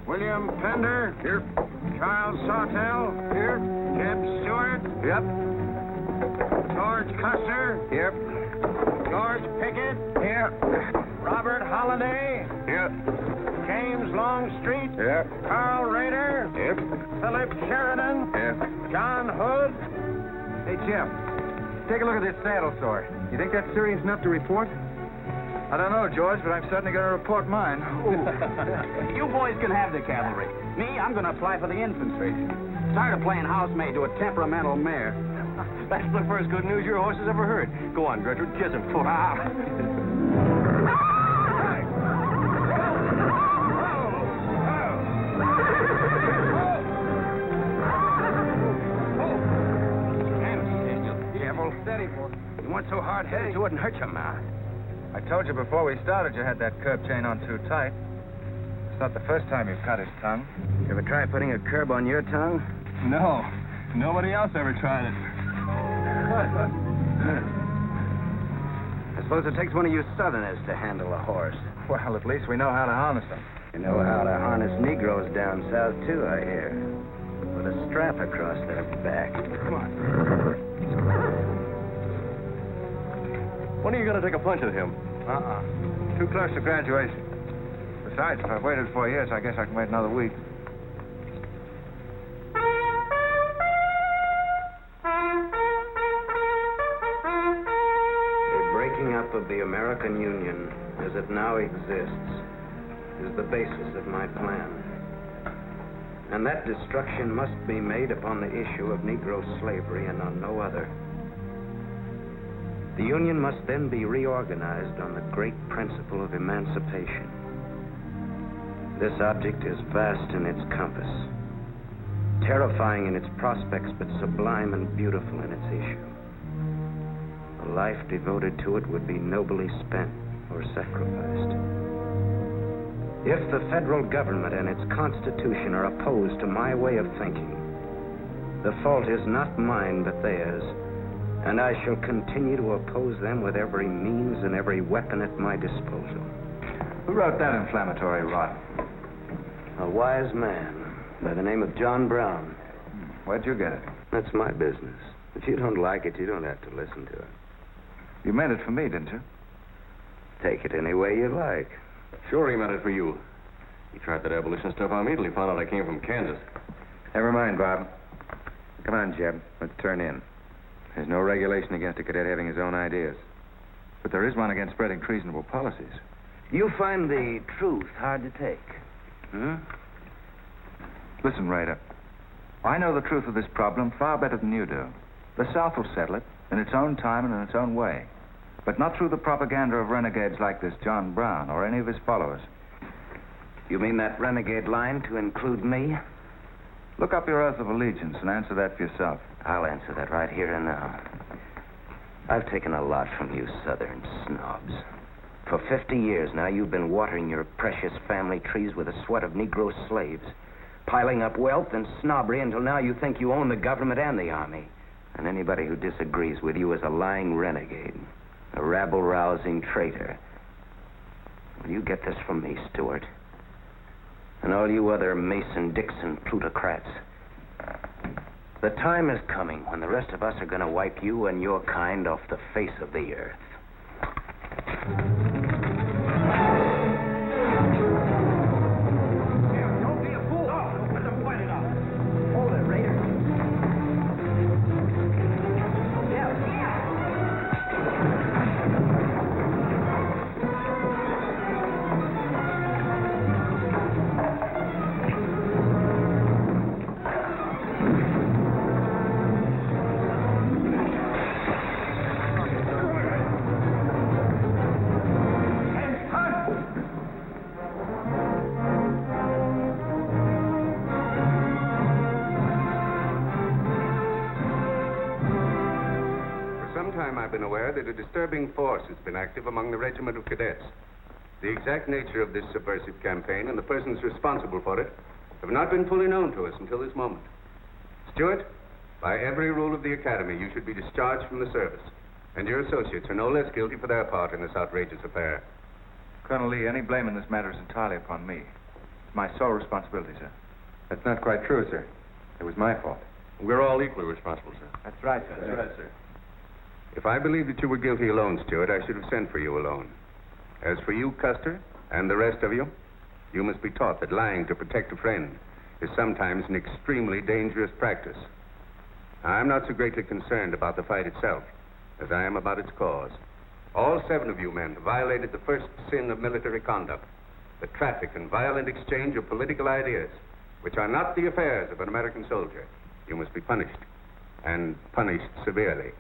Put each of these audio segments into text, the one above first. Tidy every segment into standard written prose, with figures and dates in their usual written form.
William Pender. Here. Charles Sawtell. Here. Jeb Stuart. Yep. George Custer. Here. George Pickett. Here. Robert Holliday. Here. James Longstreet. Here. Carl Rader. Here. Philip Sheridan. Here. John Hood. Hey, Jim. Take a look at this saddle sore. You think that's serious enough to report? I don't know, George, but I'm certainly going to report mine. You boys can have the cavalry. Me, I'm going to apply for the infantry. Tired of playing housemaid to a temperamental mare. That's the first good news your horse has ever heard. Go on, Gertrude, kiss him. Steady, boy. You weren't so hard-headed you wouldn't hurt your mouth. I told you before we started you had that curb chain on too tight. It's not the first time you've cut his tongue. You ever try putting a curb on your tongue? No. Nobody else ever tried it. I suppose it takes one of you Southerners to handle a horse. Well, at least we know how to harness them. You know how to harness Negroes down south, too, I hear. With a strap across their back. Come on. When are you going to take a punch at him? Too close to graduation. Besides, if I've waited 4 years, I guess I can wait another week. The breaking up of the American Union, as it now exists, is the basis of my plan. And that destruction must be made upon the issue of Negro slavery and on no other. The Union must then be reorganized on the great principle of emancipation. This object is vast in its compass, terrifying in its prospects, but sublime and beautiful in its issue. A life devoted to it would be nobly spent or sacrificed. If the federal government and its constitution are opposed to my way of thinking, the fault is not mine but theirs, and I shall continue to oppose them with every means and every weapon at my disposal. Who wrote that inflammatory rot? A wise man by the name of John Brown. Where'd you get it? That's my business. If you don't like it, you don't have to listen to it. You meant it for me, didn't you? Take it any way you like. Sure he meant it for you. He tried that abolition stuff on me till he found out I came from Kansas. Never mind, Bob. Come on, Jeb. Let's turn in. There's no regulation against a cadet having his own ideas. But there is one against spreading treasonable policies. You find the truth hard to take. Listen, Ryder. I know the truth of this problem far better than you do. The South will settle it in its own time and in its own way. But not through the propaganda of renegades like this John Brown or any of his followers. You mean that renegade line to include me? Look up your oath of allegiance and answer that for yourself. I'll answer that right here and now. I've taken a lot from you Southern snobs. For 50 years now, you've been watering your precious family trees with the sweat of Negro slaves, piling up wealth and snobbery until now you think you own the government and the army. And anybody who disagrees with you is a lying renegade, a rabble-rousing traitor. Well, you get this from me, Stuart. And all you other Mason-Dixon plutocrats. The time is coming when the rest of us are going to wipe you and your kind off the face of the earth. Don't be a fool. Let them fight it out. Hold it, Raider. I've been aware that a disturbing force has been active among the regiment of cadets. The exact nature of this subversive campaign and the persons responsible for it have not been fully known to us until this moment. Stuart, by every rule of the academy, you should be discharged from the service, and your associates are no less guilty for their part in this outrageous affair. Colonel Lee, any blame in this matter is entirely upon me. my sole responsibility, sir. That's not quite true, sir. It was my fault. We're all equally responsible, sir. That's right, sir. That's right, sir. If I believed that you were guilty alone, Stuart, I should have sent for you alone. As for you, Custer, and the rest of you, you must be taught that lying to protect a friend is sometimes an extremely dangerous practice. I'm not so greatly concerned about the fight itself as I am about its cause. All 7 of you men have violated the first sin of military conduct, the traffic and violent exchange of political ideas, which are not the affairs of an American soldier. You must be punished, and punished severely.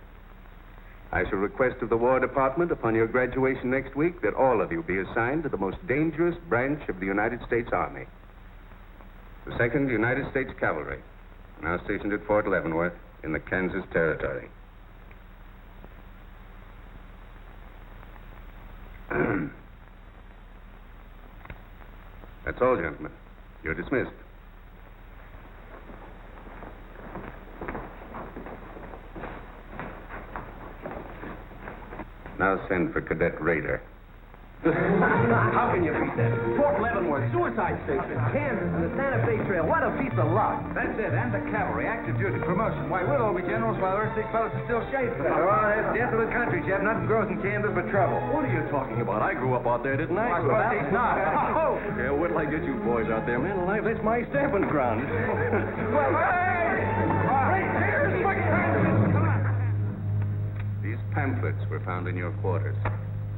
I shall request of the War Department upon your graduation next week that all of you be assigned to the most dangerous branch of the United States Army, the 2nd United States Cavalry, now stationed at Fort Leavenworth in the Kansas Territory. That's all, gentlemen. You're dismissed. Now send for Cadet Raider. How can you beat that? Fort Leavenworth, suicide station, Kansas, and the Santa Fe Trail. What a piece of luck. That's it, and the cavalry, active duty, promotion. Why, we'll all be generals while the rest of these fellows are still shades. Oh, that's desolate country, Jeb. Nothing grows in Kansas but trouble. What are you talking about? I grew up out there, didn't I? I suppose he's not. Oh! Yeah, wait till I get you boys out there, man alive. That's my stamping ground. Well, These pamphlets were found in your quarters.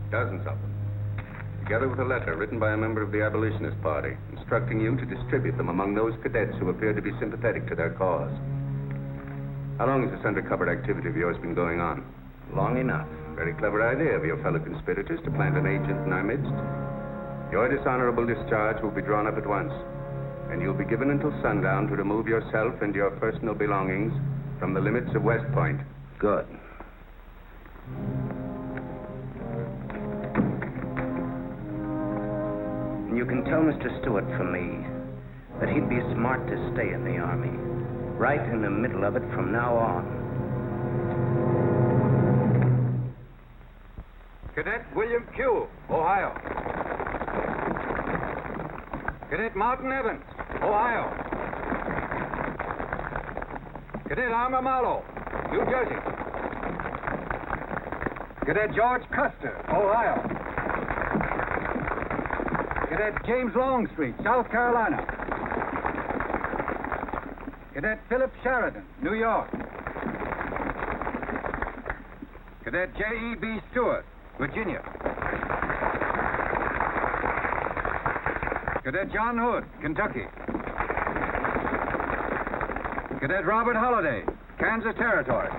Dozens of them. Together with a letter written by a member of the Abolitionist Party, instructing you to distribute them among those cadets who appear to be sympathetic to their cause. How long has this undercover activity of yours been going on? Long enough. Very clever idea of your fellow conspirators to plant an agent in our midst. Your dishonorable discharge will be drawn up at once, and you'll be given until sundown to remove yourself and your personal belongings from the limits of West Point. Good. And you can tell Mr. Stuart from me that he'd be smart to stay in the Army, right in the middle of it from now on. Cadet William Pugh, Ohio. Cadet Martin Evans, Ohio. Cadet Armour Marlowe, New Jersey. Cadet George Custer, Ohio. Cadet James Longstreet, South Carolina. Cadet Philip Sheridan, New York. Cadet J.E.B. Stuart, Virginia. Cadet John Hood, Kentucky. Cadet Robert Holliday, Kansas Territory.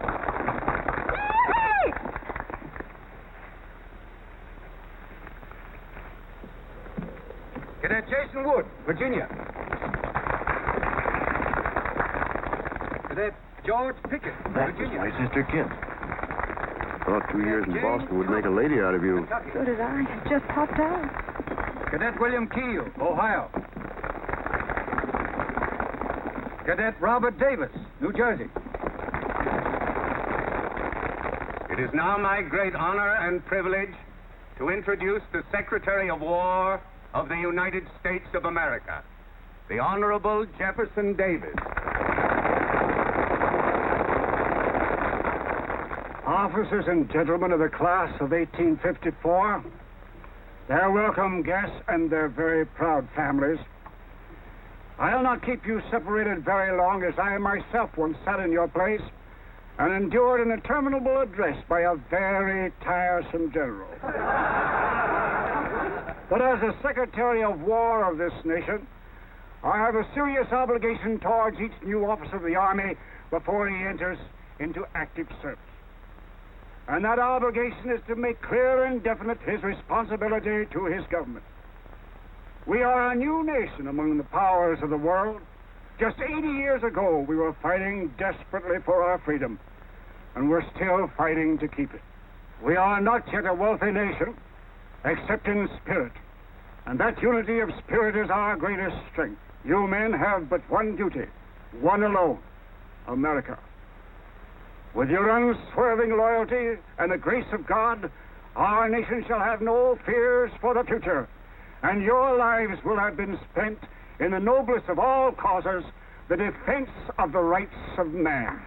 Cadet Jason Wood, Virginia. Cadet George Pickett, Virginia. My sister Kit. Thought 2 years in Boston would make a lady out of you. So did I. It just popped out. Cadet William Keel, Ohio. Cadet Robert Davis, New Jersey. It is now my great honor and privilege to introduce the Secretary of War of the United States of America, the Honorable Jefferson Davis. Officers and gentlemen of the class of 1854, their welcome guests and their very proud families, I'll not keep you separated very long, as I myself once sat in your place and endured an interminable address by a very tiresome general. But as a Secretary of War of this nation, I have a serious obligation towards each new officer of the Army before he enters into active service. And that obligation is to make clear and definite his responsibility to his government. We are a new nation among the powers of the world. Just 80 years ago, we were fighting desperately for our freedom, and we're still fighting to keep it. We are not yet a wealthy nation, except in spirit, and that unity of spirit is our greatest strength. You men have but one duty, one alone: America. With your unswerving loyalty and the grace of God, our nation shall have no fears for the future, and your lives will have been spent in the noblest of all causes, the defense of the rights of man.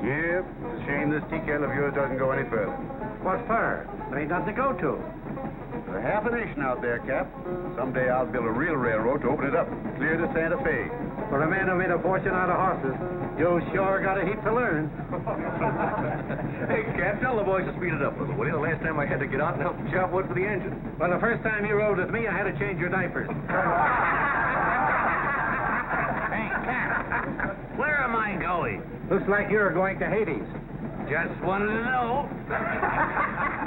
Yep, it's a shame this tea kettle of yours doesn't go any further. What for? There ain't nothing to go to. There's half a nation out there, Cap. Someday I'll build a real railroad to open it up, clear to Santa Fe. For a man who made a fortune out of horses, you sure got a heap to learn. Hey, Cap, tell the boys to speed it up a little, will you? The last time I had to get out and help them chop wood for the engine. Well, the first time you rode with me, I had to change your diapers. Hey, Cap, where am I going? Looks like you're going to Hades. Just wanted to know.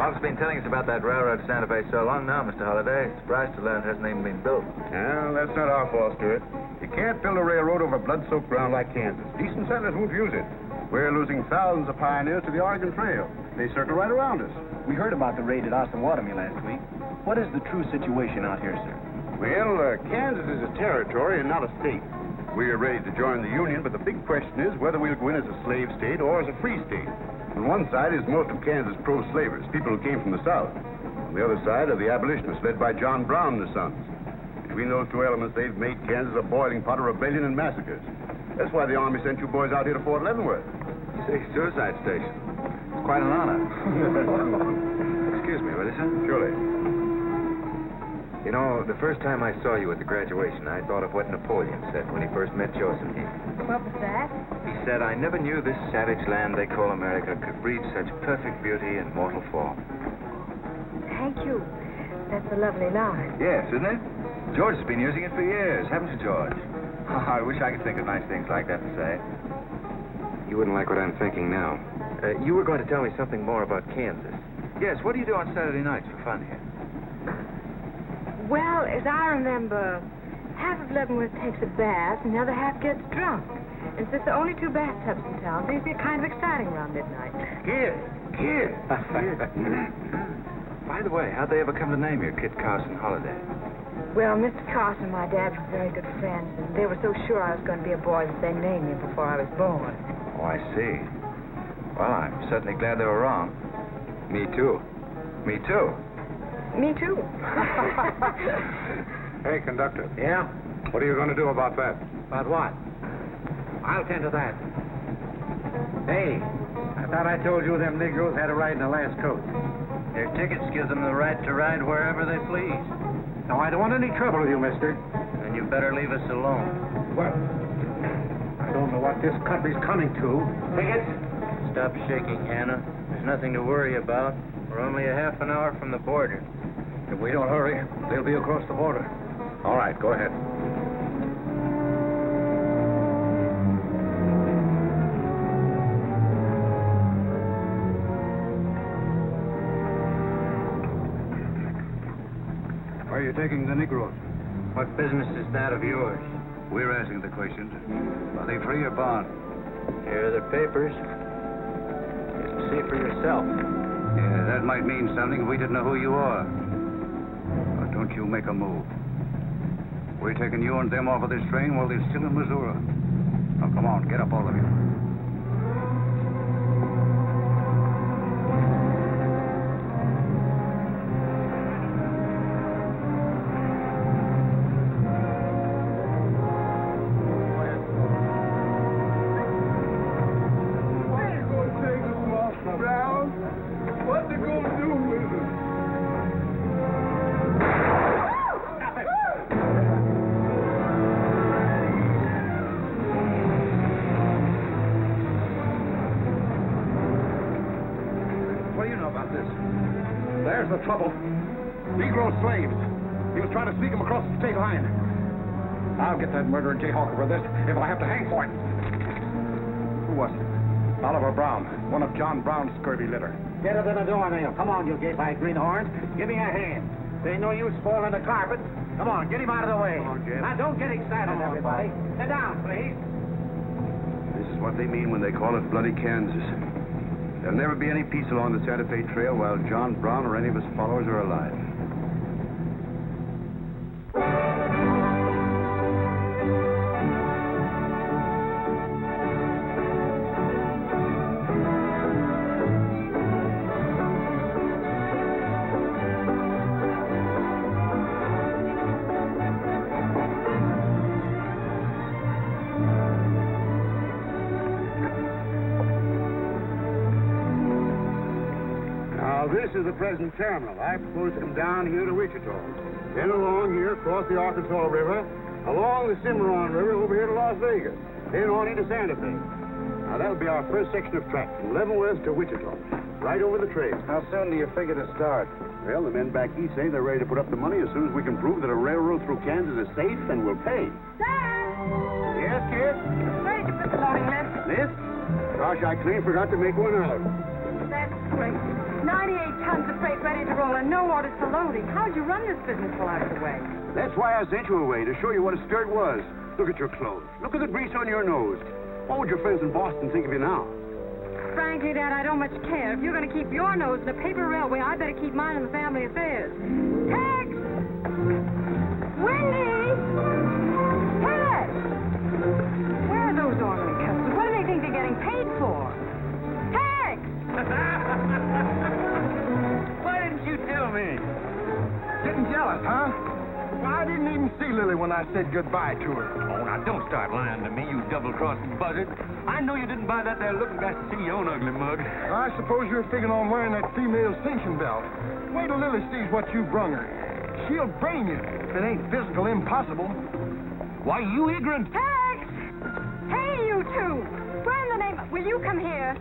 Bob's been telling us about that railroad to Santa Fe so long now, Mr. Holliday. Surprised to learn it hasn't even been built. Well, that's not our fault, Stuart. You can't build a railroad over blood-soaked ground like Kansas. Decent settlers won't use it. We're losing thousands of pioneers to the Oregon Trail. They circle right around us. We heard about the raid at Osawatomie last week. What is the true situation out here, sir? Well, Kansas is a territory and not a state. We're ready to join the Union, but the big question is whether we'll go in as a slave state or as a free state. On one side is most of Kansas pro-slavers, people who came from the South. On the other side are the abolitionists led by John Brown and the Sons. Between those two elements, they've made Kansas a boiling pot of rebellion and massacres. That's why the Army sent you boys out here to Fort Leavenworth. See, suicide station. It's quite an honor. Excuse me, will you, sir? Surely. You know, the first time I saw you at the graduation, I thought of what Napoleon said when he first met Josephine. What was that? He said, I never knew this savage land they call America could breed such perfect beauty and mortal form. Thank you. That's a lovely line. Yes, isn't it? George has been using it for years, haven't you, George? I wish I could think of nice things like that to say. You wouldn't like what I'm thinking now. You were going to tell me something more about Kansas. Yes, what do you do on Saturday nights for fun here? Well, as I remember, half of Leavenworth takes a bath and the other half gets drunk. And since there are only 2 bathtubs in town, things get kind of exciting around midnight. Kid! By the way, how'd they ever come to name you Kit Carson Holiday? Well, Mr. Carson and my dad were very good friends, and they were so sure I was going to be a boy that they named me before I was born. Oh, I see. Well, I'm certainly glad they were wrong. Me too. Me too. Me too. Hey, conductor. Yeah? What are you going to do about that? About what? I'll tend to that. Hey, I thought I told you them Negroes had a right in the last coach. Their tickets give them the right to ride wherever they please. Now, I don't want any trouble with you, mister. And you better leave us alone. Well, I don't know what this country's coming to. Tickets? Stop shaking, Hannah. There's nothing to worry about. We're only a half an hour from the border. If we don't hurry, they'll be across the border. All right, go ahead. Why are you taking the Negroes? What business is that of yours? We're asking the questions. Are they free or bond? Here are the papers. You can see for yourself. Yeah, that might mean something if we didn't know who you are. But make a move. We're taking you and them off of this train while they're still in Missouri. Now, come on, get up, all of you. There's the trouble. Negro slaves. He was trying to sneak them across the state line. I'll get that murdering jayhawk over this if I have to hang for it. Who was it? Oliver Brown, one of John Brown's scurvy litter. Get up in the doornail. Come on, you gape-eyed greenhorns. Give me a hand. There ain't no use spoiling the carpet. Come on, get him out of the way. Come on, Jeb. Now, don't get excited, everybody. Sit down, please. This is what they mean when they call it bloody Kansas. There'll never be any peace along the Santa Fe Trail while John Brown or any of his followers are alive. This is the present terminal. I propose to come down here to Wichita, then along here across the Arkansas River, along the Cimarron River over here to Las Vegas, then on into Santa Fe. Now, that'll be our first section of track from Leavenworth to Wichita, right over the trail. How soon do you figure to start? Well, the men back east say they're ready to put up the money as soon as we can prove that a railroad through Kansas is safe and will pay. Dad! Yes, kid? Where did you put the loading list? This? Gosh, I clean forgot to make one out. That's great. 98 tons of freight ready to roll and no orders for loading. How'd you run this business till I was away? That's why I sent you away, to show you what a skirt was. Look at your clothes. Look at the grease on your nose. What would your friends in Boston think of you now? Frankly, Dad, I don't much care. If you're going to keep your nose in a paper railway, I better keep mine in the family affairs. Tex! Wendy! Tex! Where are those ornery customers? What do they think they're getting paid for? Tex! Why didn't you tell me? Getting jealous, huh? Well, I didn't even see Lily when I said goodbye to her. Oh, now, don't start lying to me, you double-crossing buzzard. I know you didn't buy that there looking glass to see your own ugly mug. I suppose you're figuring on wearing that female cinching belt. Wait till Lily sees what you brung her. She'll brain you if it ain't physical impossible. Why, you ignorant. Tex! Hey, you two! Where in the name... Will you come here?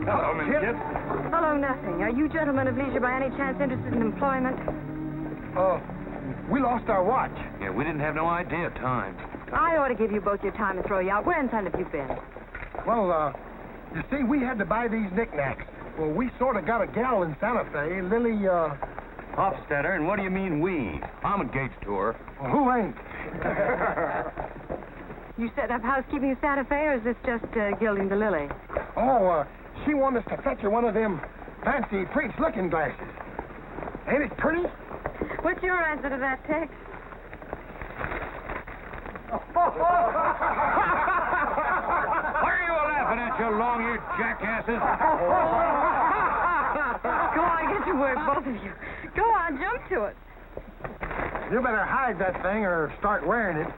Hello, Miss Kip. Hello, nothing. Are you gentlemen of leisure by any chance interested in employment? We lost our watch. Yeah, we didn't have no idea of time. I ought to give you both your time and throw you out. Where in town have you been? Well, you see, we had to buy these knickknacks. Well, we sort of got a gal in Santa Fe. Lily, Hofstadter, and what do you mean we? I'm engaged to her. well, who ain't? You set up housekeeping in Santa Fe, or is this just gilding the lily? She wanted us to fetch her one of them fancy French looking glasses. Ain't it pretty? What's your answer to that, Tex? What are you laughing at, you long-eared jackasses? Go on, get to work, both of you. Go on, jump to it. You better hide that thing or start wearing it.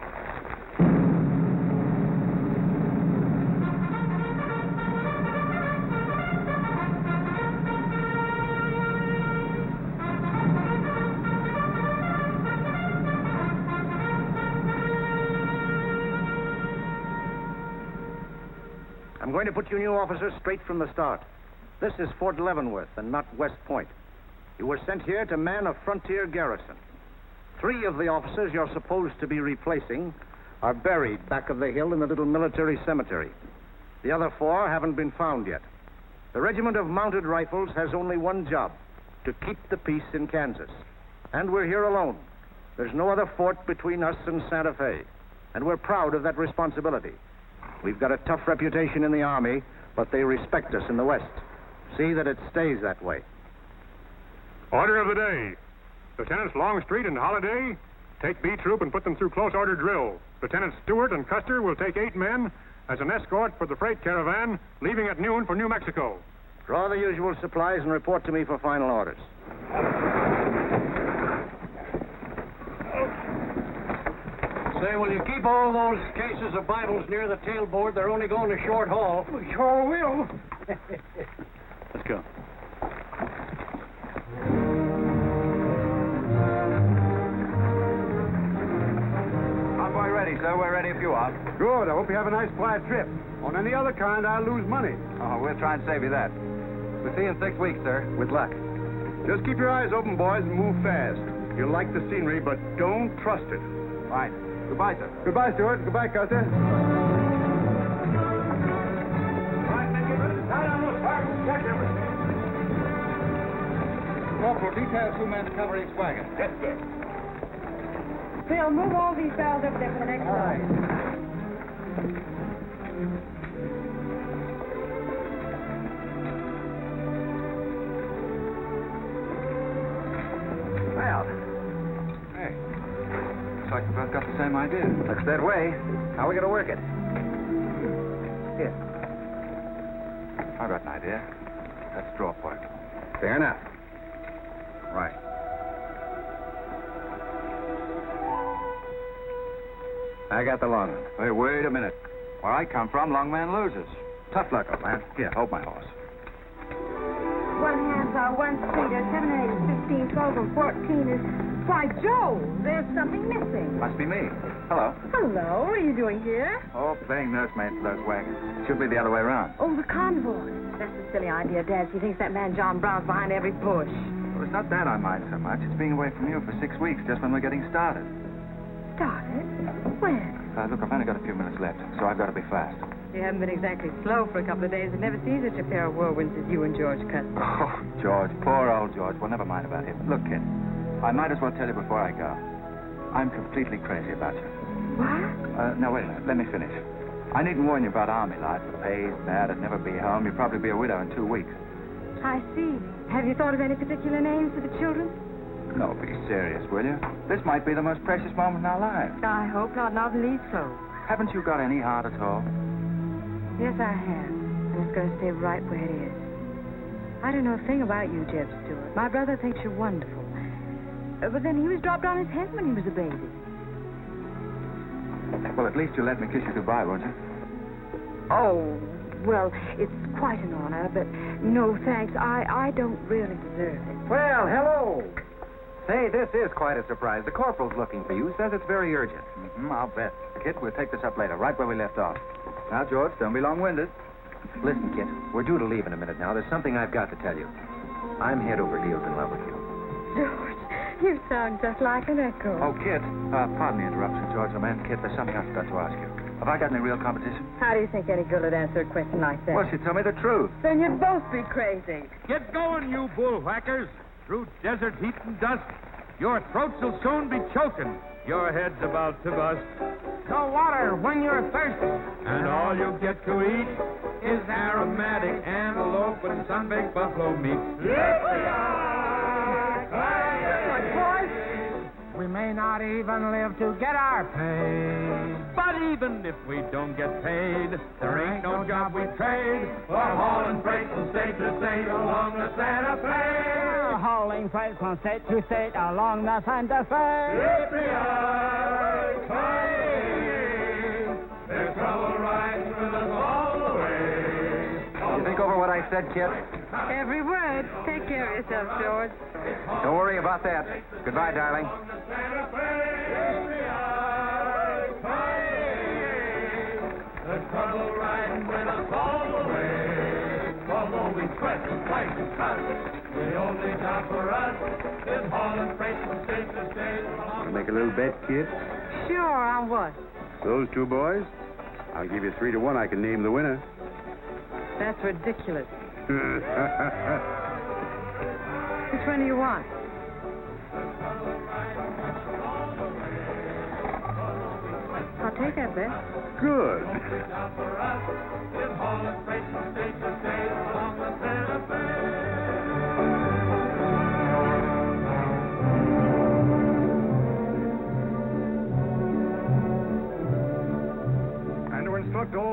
I'm going to put you new officers straight from the start. This is Fort Leavenworth and not West Point. You were sent here to man a frontier garrison. 3 of the officers you're supposed to be replacing are buried back of the hill in the little military cemetery. The other 4 haven't been found yet. The Regiment of Mounted Rifles has only one job, to keep the peace in Kansas. And we're here alone. There's no other fort between us and Santa Fe. And we're proud of that responsibility. We've got a tough reputation in the Army, but they respect us in the West. See that it stays that way. Order of the day. Lieutenants Longstreet and Holiday, take B Troop and put them through close order drill. Lieutenants Stewart and Custer will take 8 men as an escort for the freight caravan leaving at noon for New Mexico. Draw the usual supplies and report to me for final orders. Say, will you keep all those cases of Bibles near the tailboard? They're only going a short haul. We sure will. Let's go. Convoy ready, sir. We're ready if you are. Good. I hope you have a nice, quiet trip. On any other kind, I'll lose money. Oh, we'll try and save you that. We'll see you in 6 weeks, sir. With luck. Just keep your eyes open, boys, and move fast. You'll like the scenery, but don't trust it. Right. Goodbye, sir. Goodbye, Stuart. Goodbye, Custer. Corporal, detail 2 men to cover each wagon. Yes, sir. Phil, move all these barrels over there for the next one. Well, hey, looks like we both got the same idea. Looks that way. How are we going to work it? Here. I've got an idea. Let's draw for it. Fair enough. Right. I got the long one. Hey, wait a minute. Where I come from, long man loses. Tough luck, old man. Here, hold my horse. 1 half hour, 1 streeter, 7 and 8 is 15, 12 and 14 is... Why, Joe, there's something missing. Must be me. Hello. Hello, what are you doing here? Oh, playing nursemaid for those wagons. Should be the other way around. Oh, the convoy. That's a silly idea, Dad. She thinks that man John Brown's behind every bush. Well, it's not that I mind so much. It's being away from you for 6 weeks, just when we're getting started. Started? When? Look, I've only got a few minutes left, so I've got to be fast. You haven't been exactly slow for a couple of days. I've never seen such a pair of whirlwinds as you and George Custer. Oh, George. Poor old George. Well, never mind about him. Look, kid, I might as well tell you before I go. I'm completely crazy about you. What? Now, wait a minute. Let me finish. I needn't warn you about army life. The pay's bad. I'd never be home. You'd probably be a widow in 2 weeks. I see. Have you thought of any particular names for the children? No, be serious, will you? This might be the most precious moment in our lives. I hope not, not the least so. Haven't you got any heart at all? Yes, I have. And it's going to stay right where it is. I don't know a thing about you, Jeb Stuart. My brother thinks you're wonderful. But then he was dropped on his head when he was a baby. Well, at least you'll let me kiss you goodbye, won't you? Oh, well, it's quite an honor, but no thanks. I don't really deserve it. Well, hello. Say, this is quite a surprise. The corporal's looking for you. Says it's very urgent. I'll bet. Kit, we'll take this up later, right where we left off. Now, George, don't be long-winded. Listen, Kit, we're due to leave in a minute now. There's something I've got to tell you. I'm head over heels in love with you. George, you sound just like an echo. Oh, Kit, pardon the interruption, George, old man. Kit, there's something I forgot to ask you. Have I got any real competition? How do you think any girl would answer a question like that? Well, she told me the truth. Then you'd both be crazy. Get going, you bullwhackers. Through desert heat and dust, your throats will soon be choking. Your head's about to bust. No water when you're thirsty. And all you get to eat is aromatic antelope and sun-baked buffalo meat. We may not even live to get our pay. But even if we don't get paid, there ain't no job we trade for hauling freight from state to state along the Santa Fe. Hauling freight from state to state along the Santa Fe. There's trouble riding with us all the way. You think over what I said, Kit? Every word. Take care of yourself, George. Don't worry about that. Goodbye, darling. The trouble riding with us all the way. Although we sweat and fight and cuss, the only job for us is hauling freight from state to state. Make a little bet, kid? Sure, on what? Those 2 boys? I'll give you 3 to 1. I can name the winner. That's ridiculous. Which one do you want? I'll take that bet. Good.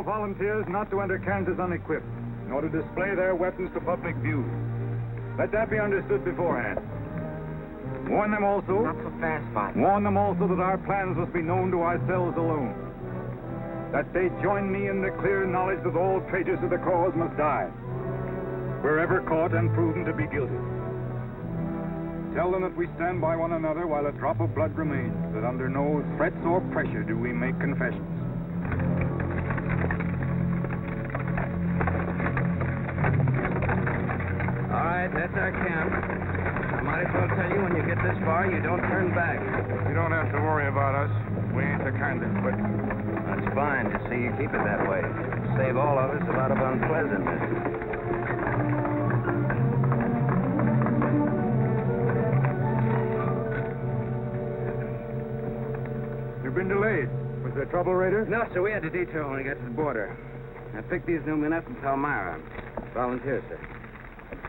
all volunteers not to enter Kansas unequipped, nor to display their weapons to public view. Let that be understood beforehand. Warn them also. Not so fast, Father. Warn them also that our plans must be known to ourselves alone. That they join me in the clear knowledge that all traitors to the cause must die, wherever caught and proven to be guilty. Tell them that we stand by one another while a drop of blood remains, that under no threats or pressure do we make confessions. All right, that's our camp. I might as well tell you when you get this far, you don't turn back. You don't have to worry about us. We ain't the kind that quit. That's fine to see you keep it that way. Save all of us a lot of unpleasantness. You've been delayed. Was there trouble, Raider? No, sir, we had to detour when we got to the border. I picked these new men up from Palmyra. Volunteer, sir.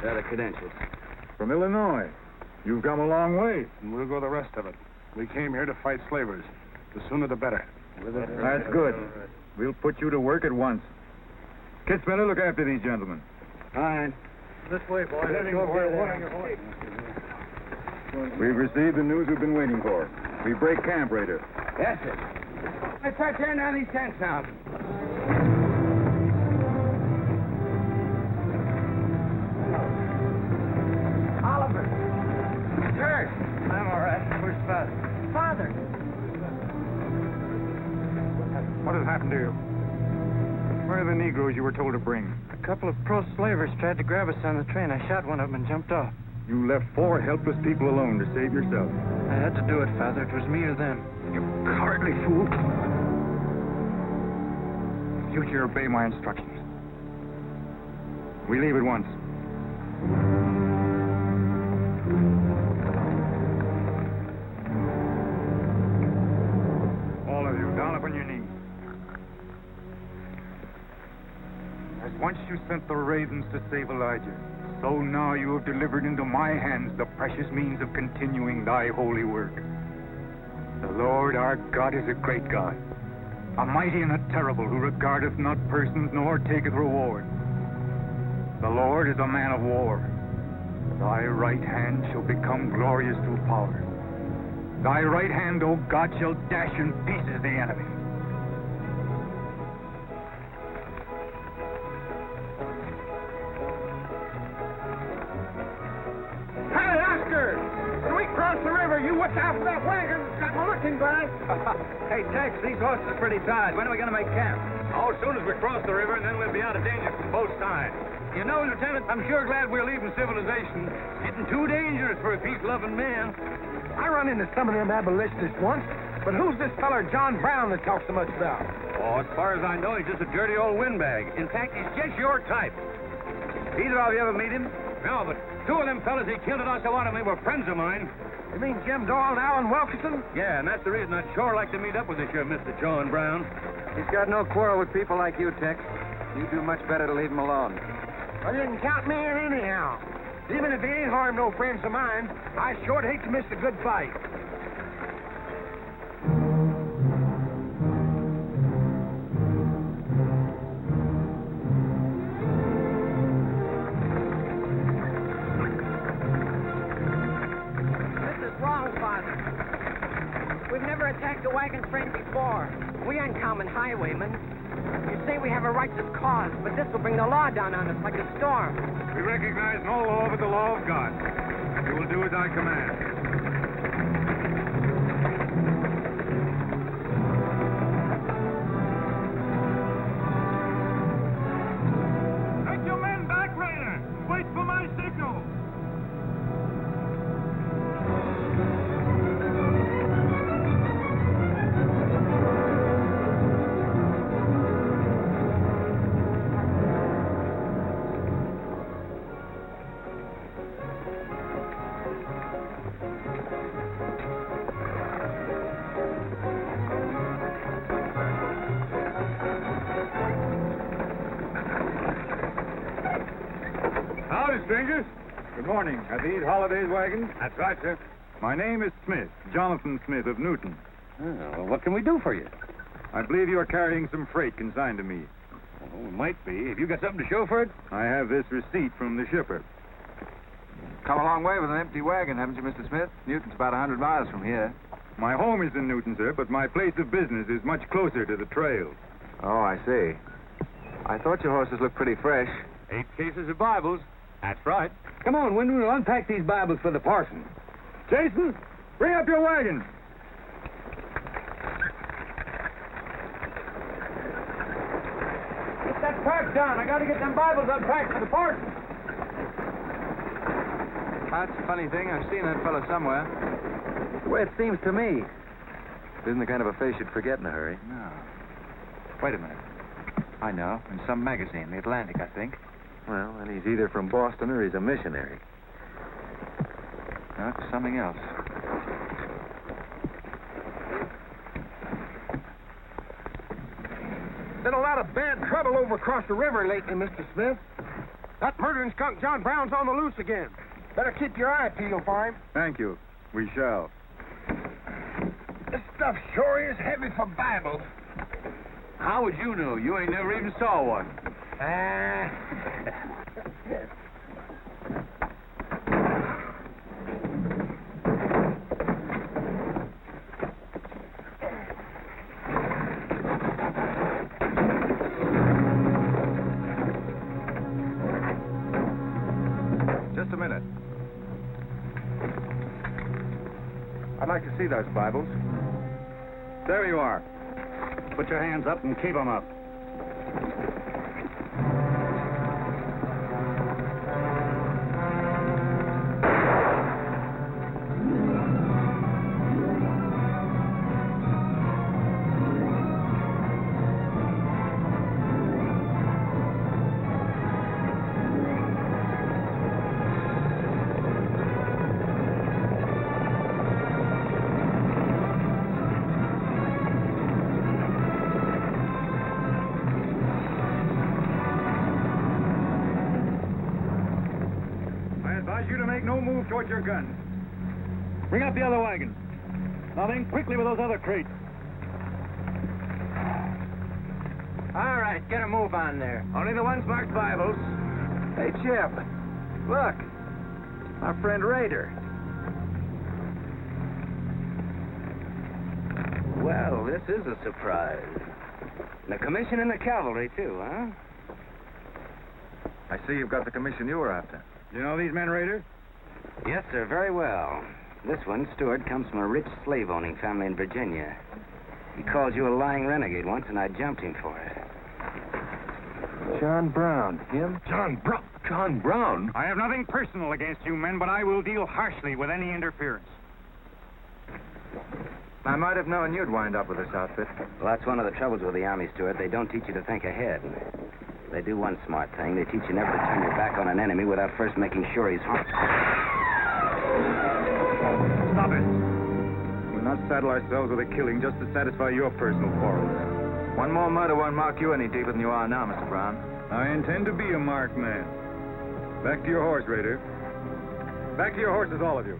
They're the credentials. From Illinois. You've come a long way. And we'll go the rest of it. We came here to fight slavers. The sooner the better. That's good. We'll put you to work at once. Kitzmiller, look after these gentlemen. Fine. This way, boys. We've received the news we've been waiting for. We break camp, Raider. Yes, sir. Let's start tearing down these tents now. Oliver. Kurt. I'm all right. Where's Father? Father. What has happened to you? Where are the Negroes you were told to bring? A couple of pro-slavers tried to grab us on the train. I shot one of them and jumped off. You left 4 helpless people alone to save yourself. I had to do it, Father. It was me or them. You cowardly fool. You should obey my instructions. We leave at once. All of you, down upon your knees. As once you sent the ravens to save Elijah, so now you have delivered into my hands the precious means of continuing thy holy work. The Lord our God is a great God, a mighty and a terrible, who regardeth not persons nor taketh reward. The Lord is a man of war. Thy right hand shall become glorious through power. Thy right hand, O God, shall dash in pieces the enemy. Hey, Oscar! When we cross the river, you watch out for that wagon. It's got my looking glass. Hey, Tex, these horses are pretty tired. When are we going to make camp? Oh, as soon as we cross the river, and then we'll be out of danger from both sides. You know, Lieutenant, I'm sure glad we're leaving civilization. It's getting too dangerous for a peace-loving man. I run into some of them abolitionists once, but who's this feller John Brown that talks so much about? Oh, as far as I know, he's just a dirty old windbag. In fact, he's just your type. Either of you ever meet him? No, but 2 of them fellas he killed at Osawatomie were friends of mine. You mean Jim Doyle and Alan Wilkinson? Yeah, and that's the reason I'd sure like to meet up with this here Mr. John Brown. He's got no quarrel with people like you, Tex. You do much better to leave him alone. Well, you can count me in anyhow. Even if he ain't harmed no friends of mine, I sure hate to miss a good fight. This is wrong, Father. We've never attacked a wagon train before. We aren't common highwaymen. You say we have a righteous cause, but this will bring the law down on us like a storm. We recognize no law but the law of God. You will do as I command. Take your men back, Raider. Wait for my signal. Howdy, strangers. Good morning. Are these Holiday's wagons? That's right, sir. My name is Smith, Jonathan Smith of Newton. Well, what can we do for you? I believe you are carrying some freight consigned to me. Oh, it might be. Have you got something to show for it? I have this receipt from the shipper. Come a long way with an empty wagon, haven't you, Mr. Smith? Newton's about 100 miles from here. My home is in Newton, sir, but my place of business is much closer to the trail. Oh, I see. I thought your horses looked pretty fresh. 8 cases of Bibles. That's right. Come on, Wyndham, we'll unpack these Bibles for the parson. Jason, bring up your wagon. Get that pack down. I got to get them Bibles unpacked for the parson. That's a funny thing. I've seen that fellow somewhere. The way it seems to me. Isn't the kind of a face you'd forget in a hurry. No. Wait a minute. I know. In some magazine, The Atlantic, I think. Well, and he's either from Boston or he's a missionary. No, it's something else. Been a lot of bad trouble over across the river lately, Mr. Smith. That murdering skunk John Brown's on the loose again. Better keep your eye peeled for him. Thank you. We shall. This stuff sure is heavy for Bibles. How would you know? You ain't never even saw one. Just a minute. I'd like to see those Bibles. There you are. Put your hands up and keep them up. Towards your guns. Bring up the other wagon. Now then, quickly with those other crates. All right, get a move on there. Only the ones marked Bibles. Hey, Jeb. Look. Our friend Raider. Well, this is a surprise. And a commission in the cavalry, too, huh? I see you've got the commission you were after. You know these men, Raider? Yes, sir, very well. This one, Stuart, comes from a rich slave-owning family in Virginia. He called you a lying renegade once, and I jumped him for it. John Brown. Him? John Brown? I have nothing personal against you men, but I will deal harshly with any interference. I might have known you'd wind up with this outfit. Well, that's one of the troubles with the Army, Stuart. They don't teach you to think ahead. They do one smart thing. They teach you never to turn your back on an enemy without first making sure he's harmed. Stop it. We'll not saddle ourselves with a killing just to satisfy your personal quarrels. One more murder won't mark you any deeper than you are now, Mr. Brown. I intend to be a marked man. Back to your horse, Raider. Back to your horses, all of you.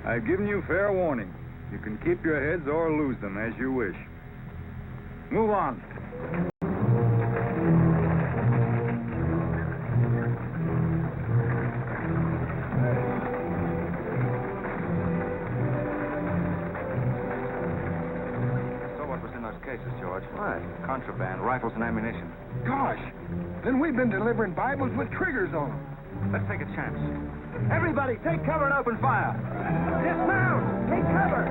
I've given you fair warning. You can keep your heads or lose them as you wish. Move on. George. What? Contraband, rifles and ammunition. Gosh, then we've been delivering Bibles with triggers on them. Let's take a chance. Everybody, take cover and open fire. Dismount! Take cover!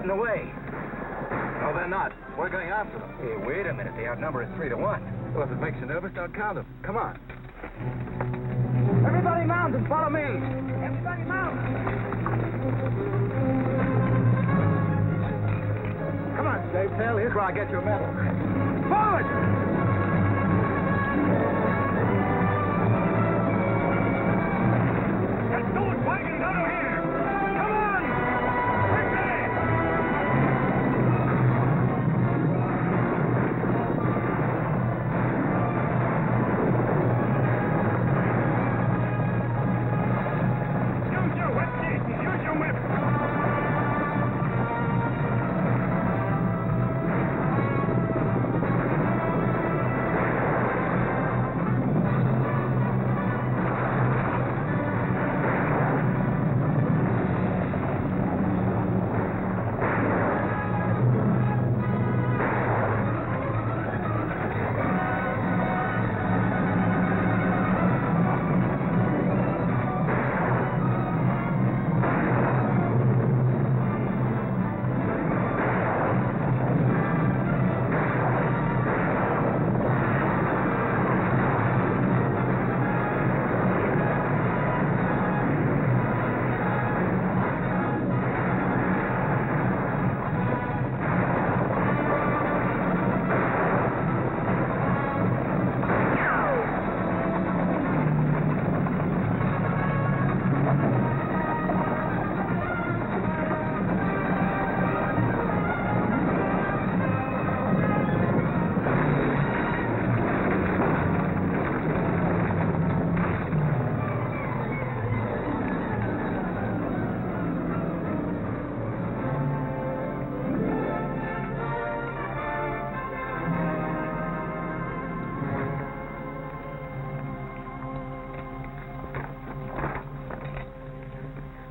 Away. No, they're not. We're going after them. Hey, wait a minute. The outnumber is 3 to 1. Well, if it makes you nervous, don't count them. Come on. Everybody mount and follow me. Everybody mount. Come on, Dave Tail. Here's where I get your medal. Forward! Let's go with wagons out of here. Come on! Quickly!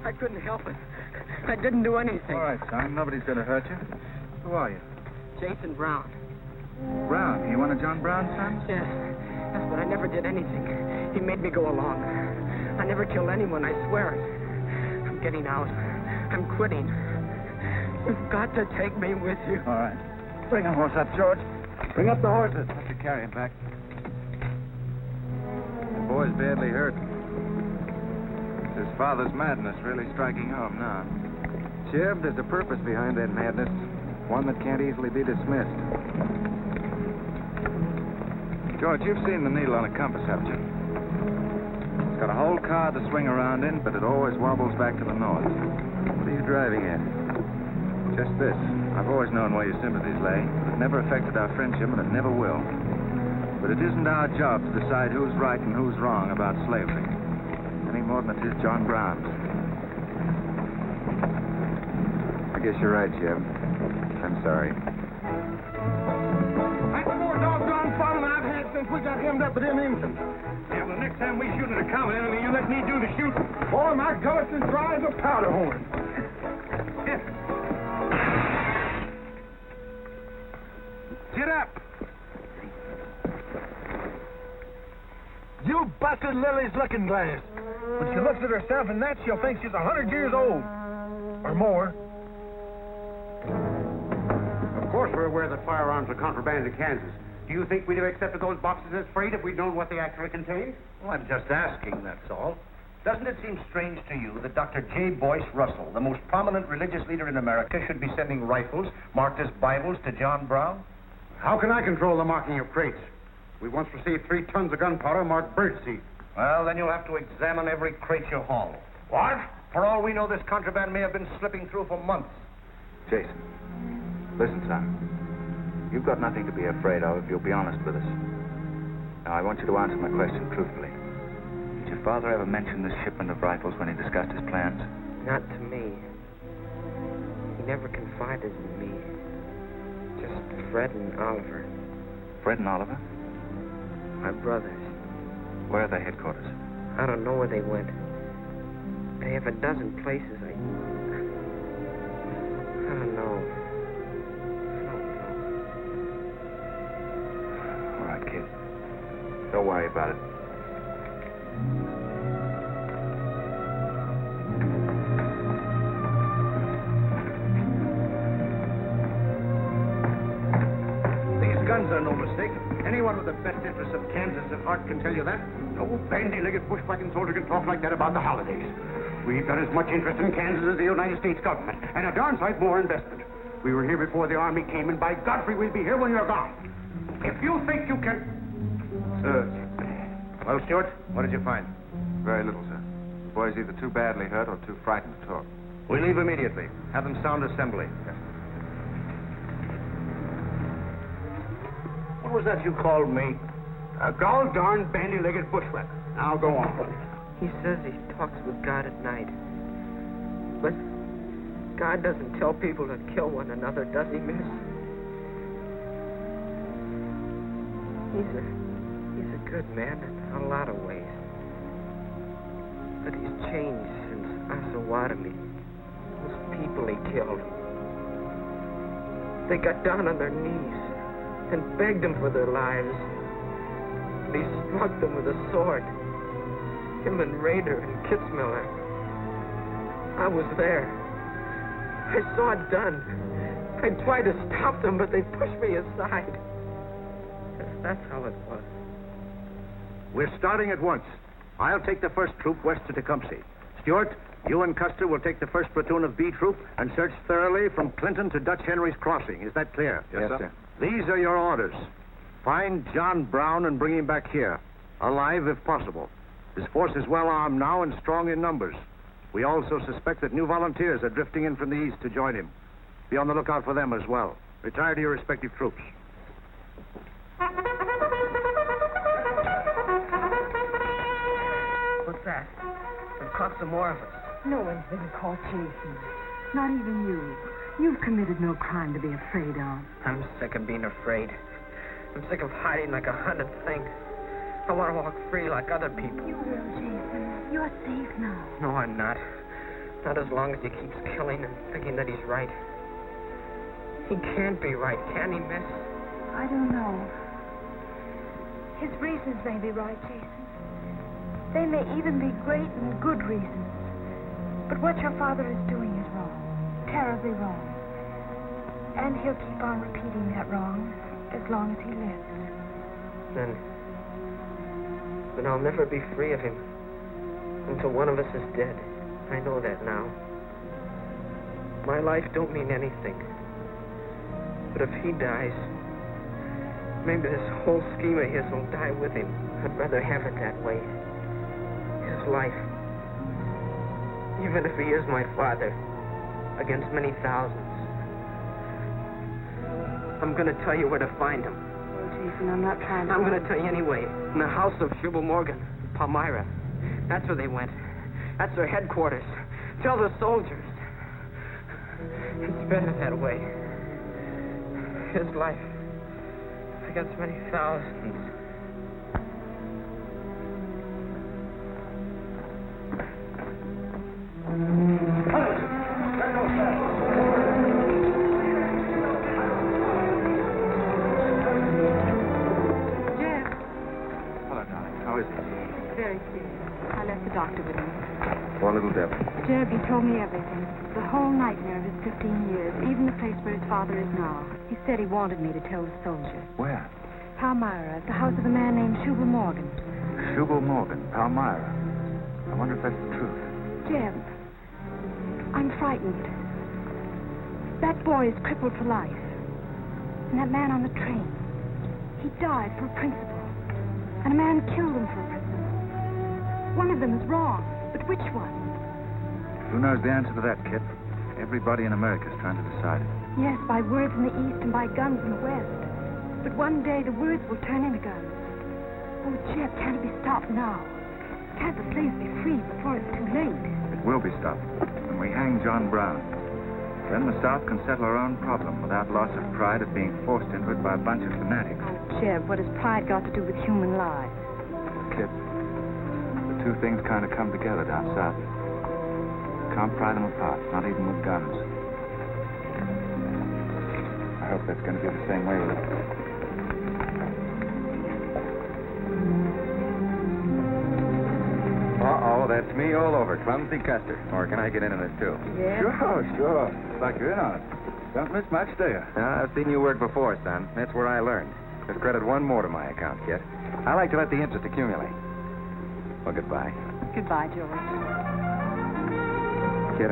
I couldn't help it. I didn't do anything. All right, son. Nobody's going to hurt you. Who are you? Jason Brown. Brown. You one of John Brown's sons? Yes. Yes, but I never did anything. He made me go along. I never killed anyone, I swear it. I'm getting out. I'm quitting. You've got to take me with you. All right. Bring a horse up, George. Bring up the horses. Let you carry him back. The boy's badly hurt. It's his father's madness really striking home now. Jeb, there's a purpose behind that madness. One that can't easily be dismissed. George, you've seen the needle on a compass, haven't you? It's got a whole car to swing around in, but it always wobbles back to the north. What are you driving at? Just this. I've always known where your sympathies lay. It never affected our friendship, and it never will. But it isn't our job to decide who's right and who's wrong about slavery. Any more than it is John Brown's. I guess you're right, Jeb. I'm sorry. That's the more doggone fun than I've had since we got hemmed up with them Indians. Yeah, well, next time we shoot at a common enemy, you let me do the shooting. Boy, my gullets as dry as a powder horn. Get up! You busted Lily's looking glass. When she looks at herself in that, she'll think she's 100 years old. Or more. Of course we're aware that firearms are contraband in Kansas. Do you think we'd have accepted those boxes as freight if we'd known what they actually contained? Well, I'm just asking, that's all. Doesn't it seem strange to you that Dr. J. Boyce Russell, the most prominent religious leader in America, should be sending rifles marked as Bibles to John Brown? How can I control the marking of crates? We once received 3 tons of gunpowder marked birdseed. Well, then you'll have to examine every crate you haul. What? For all we know, this contraband may have been slipping through for months. Jason, listen, son. You've got nothing to be afraid of if you'll be honest with us. Now, I want you to answer my question truthfully. Did your father ever mention this shipment of rifles when he discussed his plans? Not to me. He never confided in me. Just Fred and Oliver. Fred and Oliver? My brothers. Where are their headquarters? I don't know where they went. They have a dozen places. I don't know. All right, kid. Don't worry about it. These guns are no mistake. Anyone with the best interests of Kansas at heart can tell you that. No bandy-legged bushwhacking soldier can talk like that about the holidays. We've got as much interest in Kansas as the United States government, and a darn sight more investment. We were here before the Army came, and by Godfrey, we'll be here when you're gone. If you think you can... Well, Stuart, what did you find? Very little, sir. The boy's either too badly hurt or too frightened to talk. We leave immediately. Have them sound assembly. What was that you called me? A gall-darn bandy-legged bushwhacker. Now go on. He says he talks with God at night. But God doesn't tell people to kill one another, does he, miss? He's a good man in a lot of ways. But he's changed since Osawatomie. Those people he killed. They got down on their knees and begged him for their lives. And he struck them with a sword. Him and Rader and Kitzmiller. I was there. I saw it done. I tried to stop them, but they pushed me aside. That's how it was. We're starting at once. I'll take the first troop west to Tecumseh. Stuart, you and Custer will take the first platoon of B Troop and search thoroughly from Clinton to Dutch Henry's Crossing. Is that clear? Yes, sir. These are your orders. Find John Brown and bring him back here, alive if possible. His force is well armed now and strong in numbers. We also suspect that new volunteers are drifting in from the east to join him. Be on the lookout for them as well. Retire to your respective troops. What's that? They've caught some more of us. No one's been caught, Jason. Not even you. You've committed no crime to be afraid of. I'm sick of being afraid. I'm sick of hiding like a hunted thing. I want to walk free like other people. You will, Jason. You're safe now. No, I'm not. Not as long as he keeps killing and thinking that he's right. He can't be right, can he, miss? I don't know. His reasons may be right, Jason. They may even be great and good reasons. But what your father is doing is wrong. Terribly wrong. And he'll keep on repeating that wrong as long as he lives. Then I'll never be free of him until one of us is dead. I know that now. My life don't mean anything. But if he dies, maybe this whole scheme of his will die with him. I'd rather have it that way. His life. Even if he is my father, against many thousands. I'm going to tell you where to find him. Oh, Jason, I'm not trying to... I'm going to tell you anyway. In the house of Jubal Morgan, Palmyra. That's where they went. That's their headquarters. Tell the soldiers. It's better that way. His life against many thousands. Very serious. I left the doctor with him. Poor little devil. Jeb, he told me everything. The whole nightmare of his 15 years, even the place where his father is now. He said he wanted me to tell the soldiers. Where? Palmyra, at the house of a man named Jubal Morgan. Jubal Morgan, Palmyra. I wonder if that's the truth. Jeb, I'm frightened. That boy is crippled for life. And that man on the train, he died for a principle. And a man killed him for a principle. One of them is wrong, but which one? Who knows the answer to that, Kit? Everybody in America is trying to decide it. Yes, by words in the East and by guns in the West. But one day the words will turn into guns. Oh, Jeb, can't it be stopped now? Can't the slaves be freed before it's too late? It will be stopped when we hang John Brown. Then the South can settle our own problem without loss of pride at being forced into it by a bunch of fanatics. Oh, Jeb, what has pride got to do with human lives? Kit, the two things kind of come together down south. Can't pry them apart, not even with guns. I hope that's going to be the same way with it. Uh-oh, that's me all over, Clumsy Custer. Or can I get into this, too? Yeah? Sure. Looks like you're in on it. Don't miss much, do you? I've seen you work before, son. That's where I learned. Just credit one more to my account, Kit. I like to let the interest accumulate. Well, goodbye. Goodbye, George. Kid,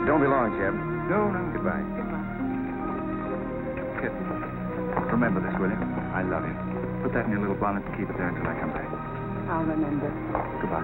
don't be long, Jeb. No. Goodbye. Goodbye. Kit, remember this, will you? I love you. Put that in your little bonnet and keep it there until I come back. I'll remember. Goodbye.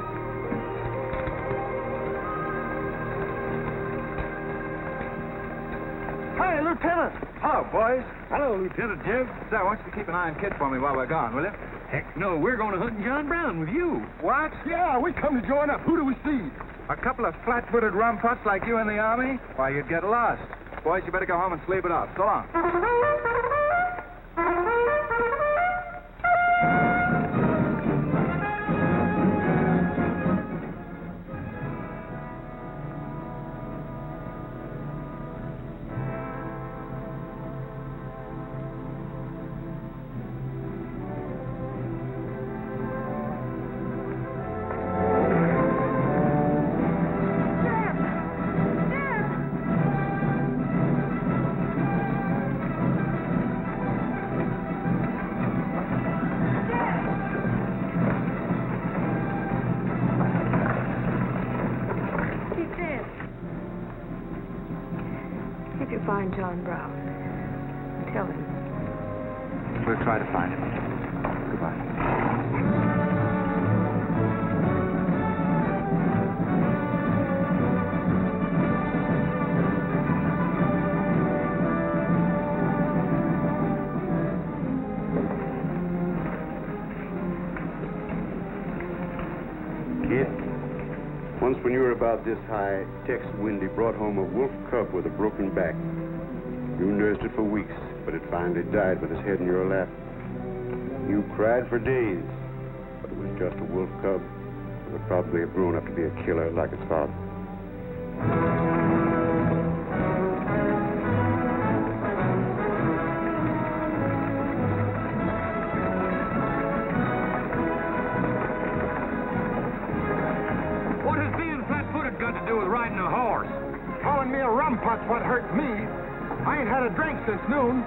Hi, Lieutenant. Hello, boys. Hello, Lieutenant Jeb. So, I want you to keep an eye on Kit for me while we're gone, will you? Heck no, we're going to hunt John Brown with you. What? Yeah, we come to join up. Who do we see? A couple of flat-footed rumputs like you in the Army? Why, you'd get lost. Boys, you better go home and sleep it off. So long. If you find John Brown, tell him. We'll try to find him. Goodbye. Kid, once when you were about this high, Tex Windy brought home a wolf cub with a broken back. You nursed it for weeks, but it finally died with its head in your lap. You cried for days, but it was just a wolf cub. but probably have grown up to be a killer like his father. What has being flat-footed got to do with riding a horse? Calling me a rumput's what hurt me. I ain't had a drink since noon.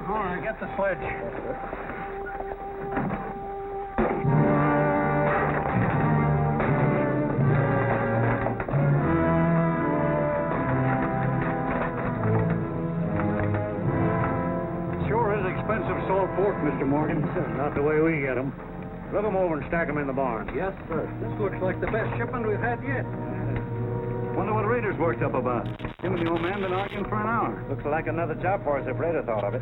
All right, get the sledge. Sure is expensive salt pork, Mr. Morgan. Not the way we get them. Look them over and stack them in the barn. Yes, sir. This looks like the best shipment we've had yet. Wonder what Rader's worked up about. Him and the old man been arguing for an hour. Looks like another job for us if Raider thought of it.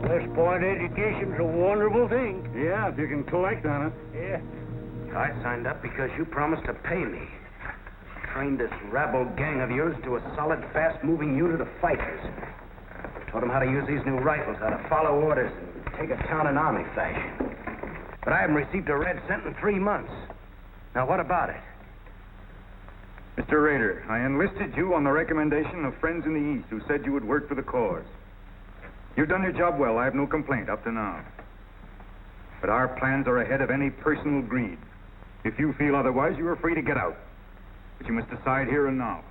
West Point education's a wonderful thing. Yeah, if you can collect on it. Yeah. I signed up because you promised to pay me. Trained this rabble gang of yours to a solid, fast-moving unit of fighters. Taught them how to use these new rifles, how to follow orders, and take a town in army fashion. But I haven't received a red cent in 3 months. Now, what about it? Mr. Rader, I enlisted you on the recommendation of friends in the East who said you would work for the cause. You've done your job well. I have no complaint up to now. But our plans are ahead of any personal greed. If you feel otherwise, you are free to get out. But you must decide here and now.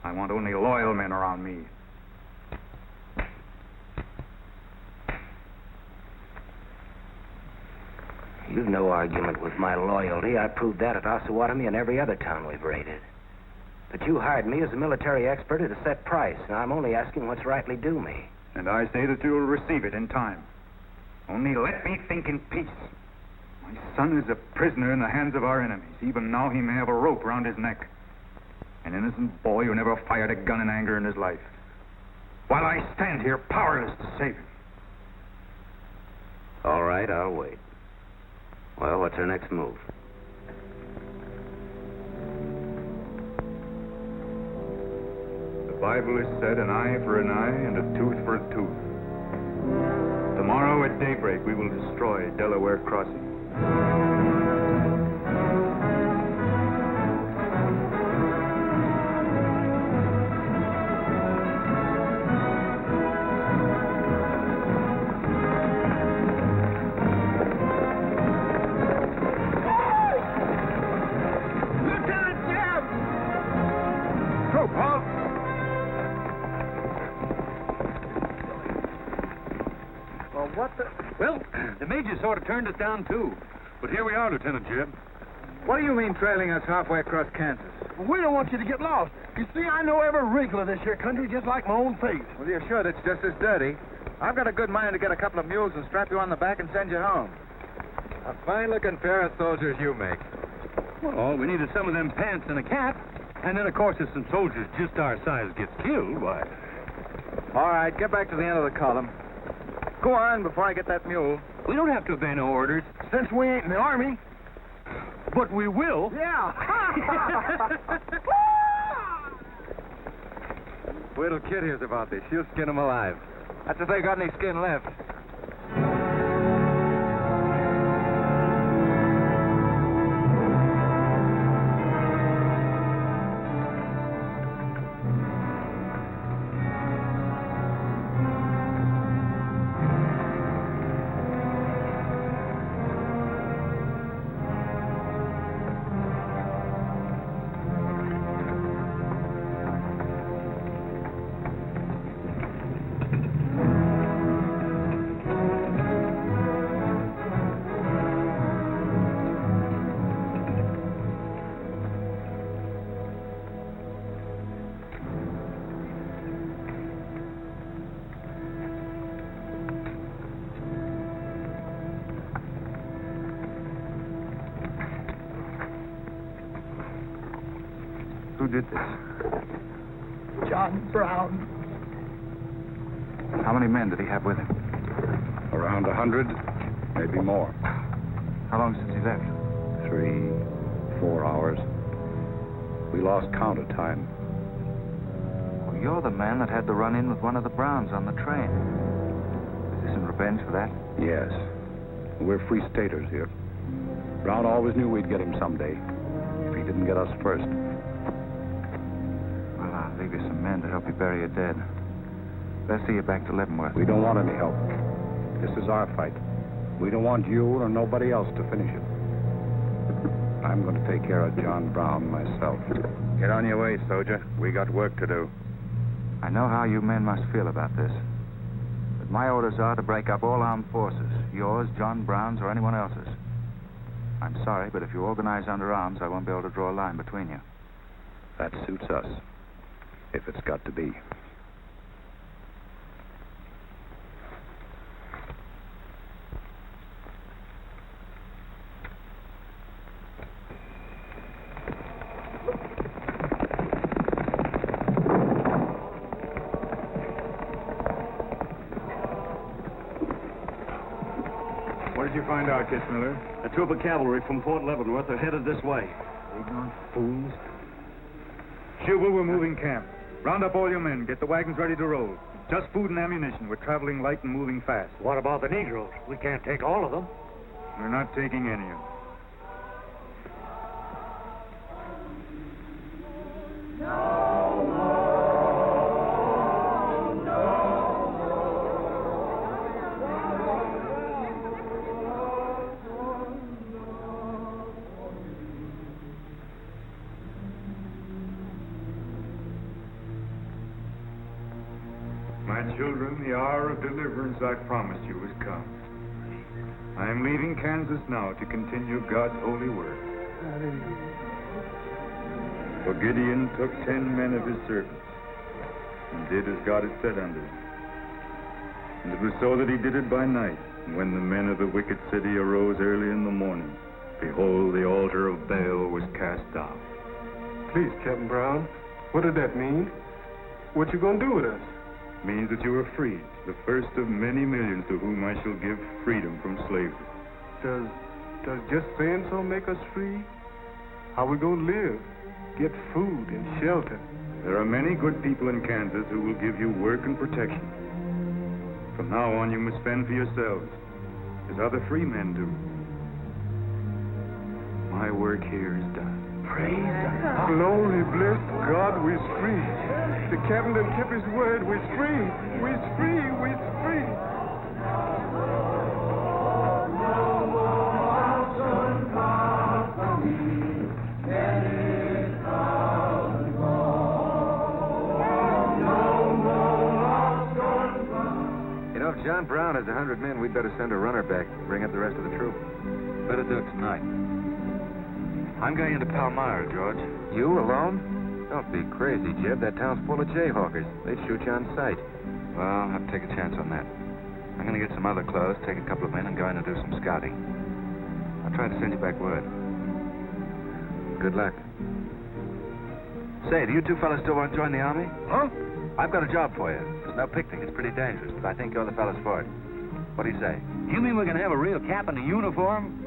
I want only loyal men around me. You've no argument with my loyalty. I proved that at Osawatomie and every other town we've raided. But you hired me as a military expert at a set price. Now, I'm only asking what's rightly due me. And I say that you'll receive it in time. Only let me think in peace. My son is a prisoner in the hands of our enemies. Even now he may have a rope round his neck. An innocent boy who never fired a gun in anger in his life. While I stand here powerless to save him. All right, I'll wait. Well, what's our next move? The Bible has said an eye for an eye and a tooth for a tooth. Tomorrow at daybreak we will destroy Delaware Crossing. Well, the Major sort of turned us down, too. But here we are, Lieutenant Jeb. What do you mean trailing us halfway across Kansas? We don't want you to get lost. You see, I know every wrinkle of this here country just like my own face. Well, you're sure that's just as dirty? I've got a good mind to get a couple of mules and strap you on the back and send you home. A fine-looking pair of soldiers you make. Well, we needed some of them pants and a cap. And then, of course, if some soldiers just our size gets killed, why... All right, get back to the end of the column. Go on before I get that mule. We don't have to obey no orders. Since we ain't in the Army. But we will. Yeah. Wait till Kid hears about this. She'll skin him alive. That's if they got any skin left. Who did this? John Brown. How many men did he have with him? Around 100, maybe more. How long since he left? 3, 4 hours. We lost count of time. Well, you're the man that had the run-in with one of the Browns on the train. Is this in revenge for that? Yes. We're free staters here. Brown always knew we'd get him someday, if he didn't get us first. Well, I'll leave you some men to help you bury your dead. Let's see you back to Leavenworth. We don't want any help. This is our fight. We don't want you or nobody else to finish it. I'm going to take care of John Brown myself. Get on your way, soldier. We got work to do. I know how you men must feel about this. But my orders are to break up all armed forces. Yours, John Brown's, or anyone else's. I'm sorry, but if you organize under arms, I won't be able to draw a line between you. That suits us, if it's got to be. What did you find out, Kitzmiller? A troop of cavalry from Fort Leavenworth are headed this way. Ignorant fools. Jubal, we're moving camp. Round up all your men. Get the wagons ready to roll. Just food and ammunition. We're traveling light and moving fast. What about the Negroes? We can't take all of them. We're not taking any of them. My children, the hour of deliverance I promised you has come. I am leaving Kansas now to continue God's holy work. For Gideon took 10 men of his servants and did as God had said unto him. And it was so that he did it by night. And when the men of the wicked city arose early in the morning, behold, the altar of Baal was cast down. Please, Captain Brown, what did that mean? What you gonna do with us? Means that you are freed, the first of many millions to whom I shall give freedom from slavery. Does just saying so make us free? How we gonna live? Get food and shelter? There are many good people in Kansas who will give you work and protection. From now on, you must fend for yourselves, as other free men do. My work here is done. Praise God. Glory, bless God, we're free. The captain done kept his word. We're free. We're free. We're free. You know, if John Brown has 100 men, we'd better send a runner back, bring up the rest of the troop. Better do it tonight. I'm going into Palmyra, George. You alone? Don't be crazy, Jeb. That town's full of jayhawkers. They'd shoot you on sight. Well, I'll have to take a chance on that. I'm going to get some other clothes, take a couple of men, and go in and do some scouting. I'll try to send you back word. Good luck. Say, do you two fellas still want to join the Army? Huh? I've got a job for you. There's no picnic. It's pretty dangerous, but I think you're the fellas for it. What do you say? You mean we're going to have a real cap and a uniform?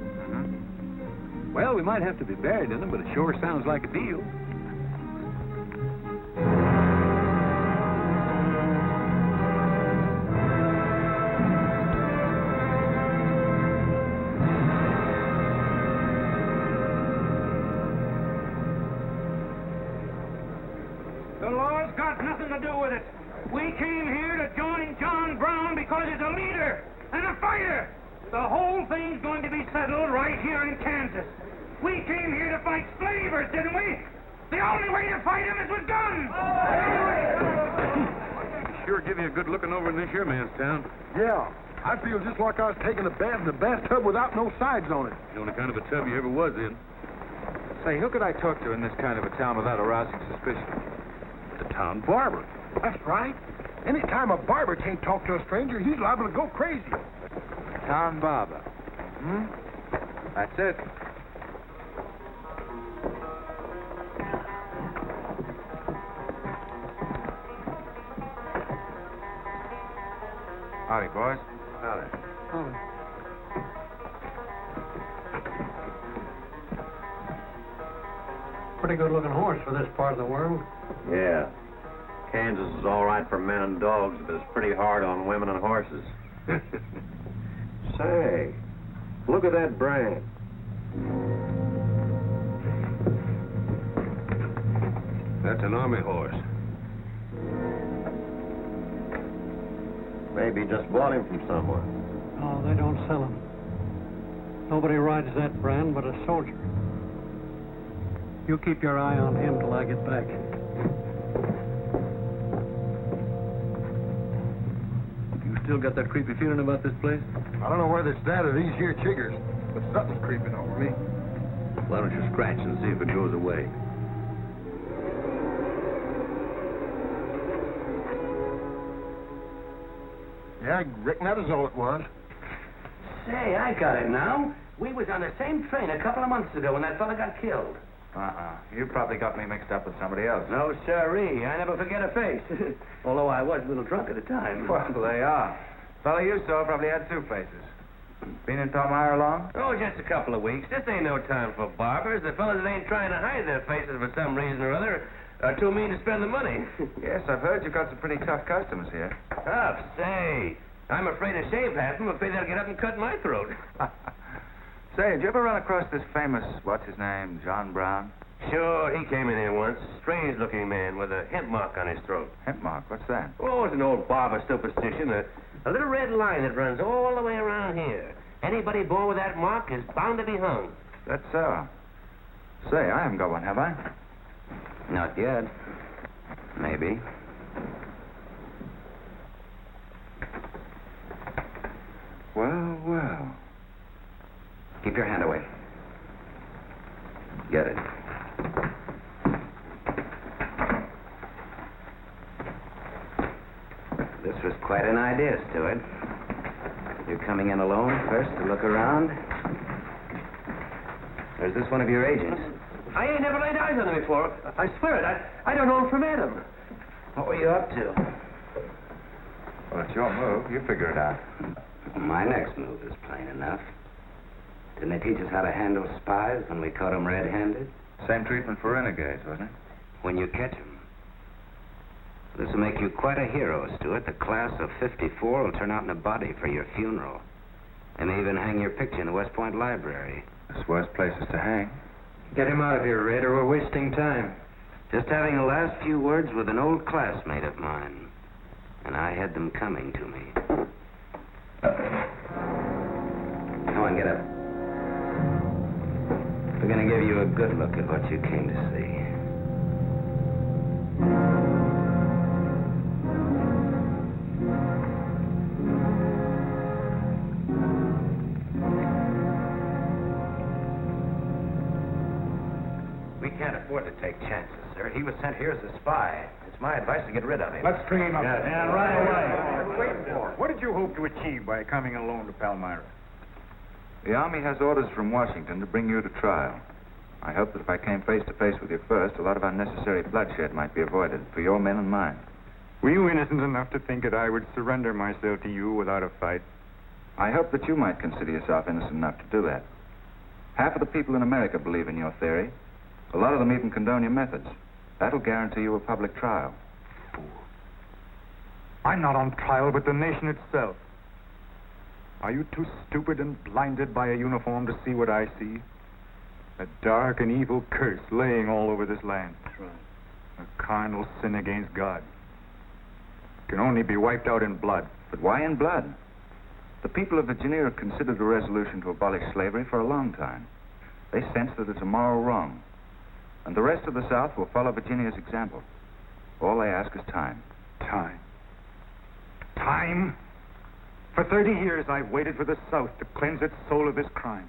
Well, we might have to be buried in them, but it sure sounds like a deal. The law's got nothing to do with it. We came here to join John Brown because he's a leader and a fighter. The whole thing's going to be settled right here in Kansas. We came here to fight slavers, didn't we? The only way to fight them is with guns. Sure give you a good looking over in this here man's town. Yeah, I feel just like I was taking a bath in the bathtub without no sides on it. The only kind of a tub you ever was in. Say, who could I talk to in this kind of a town without arousing suspicion? The town barber. That's right. Anytime a barber can't talk to a stranger, he's liable to go crazy. Town barber. That's it. Howdy, boys. Howdy. Pretty good-looking horse for this part of the world. Yeah. Kansas is all right for men and dogs, but it's pretty hard on women and horses. Say, look at that brand. That's an army horse. Maybe you just bought him from someone. Oh, they don't sell them. Nobody rides that brand but a soldier. You keep your eye on him till I get back. You still got that creepy feeling about this place? I don't know whether it's that or these here chiggers, but something's creeping over me. Why don't you scratch and see if it goes away? Yeah, I reckon that is all it was. Say, I got it now. We was on the same train a couple of months ago when that fella got killed. You probably got me mixed up with somebody else. No, sirree. I never forget a face. Although I was a little drunk at the time. Well, they are. Fella you saw probably had two faces. Been in Palmyra long? Oh, just a couple of weeks. This ain't no time for barbers. The fellas that ain't trying to hide their faces for some reason or other are too mean to spend the money. Yes, I've heard you've got some pretty tough customers here. Tough? Say, I'm afraid to shave half of them. I'm afraid they'll get up and cut my throat. Say, did you ever run across this famous, what's his name, John Brown? Sure, he came in here once. Strange-looking man with a hemp mark on his throat. Hemp mark? What's that? Oh, it's an old barber superstition. A little red line that runs all the way around here. Anybody born with that mark is bound to be hung. That's so. Say, I haven't got one, have I? Not yet. Maybe. Well, well. Keep your hand away. Get it. This was quite an idea, Stuart. You're coming in alone first to look around? Or is this one of your agents? I ain't never laid eyes on him before. I swear it. I don't know him from Adam. What were you up to? Well, it's your move. You figure it out. My next move is plain enough. Didn't they teach us how to handle spies when we caught them red-handed? Same treatment for renegades, wasn't it? When you catch them. This will make you quite a hero, Stuart. The class of '54 will turn out in a body for your funeral. They may even hang your picture in the West Point Library. There's worse places to hang. Get him out of here, Red, or we're wasting time. Just having the last few words with an old classmate of mine. And I had them coming to me. Come on, get up. We're going to give you a good look at what you came to see. We can't afford to take chances, sir. He was sent here as a spy. It's my advice to get rid of him. Let's train up. Yeah, right away. Wait for it. What did you hope to achieve by coming alone to Palmyra? The Army has orders from Washington to bring you to trial. I hope that if I came face to face with you first, a lot of unnecessary bloodshed might be avoided for your men and mine. Were you innocent enough to think that I would surrender myself to you without a fight? I hope that you might consider yourself innocent enough to do that. Half of the people in America believe in your theory. A lot of them even condone your methods. That'll guarantee you a public trial. Fool. I'm not on trial, but the nation itself. Are you too stupid and blinded by a uniform to see what I see? A dark and evil curse laying all over this land. That's right. A carnal sin against God. Can only be wiped out in blood. But why in blood? The people of Virginia have considered a resolution to abolish slavery for a long time. They sense that it's a moral wrong. And the rest of the South will follow Virginia's example. All they ask is time. Time. Time? For 30 years, I've waited for the South to cleanse its soul of this crime.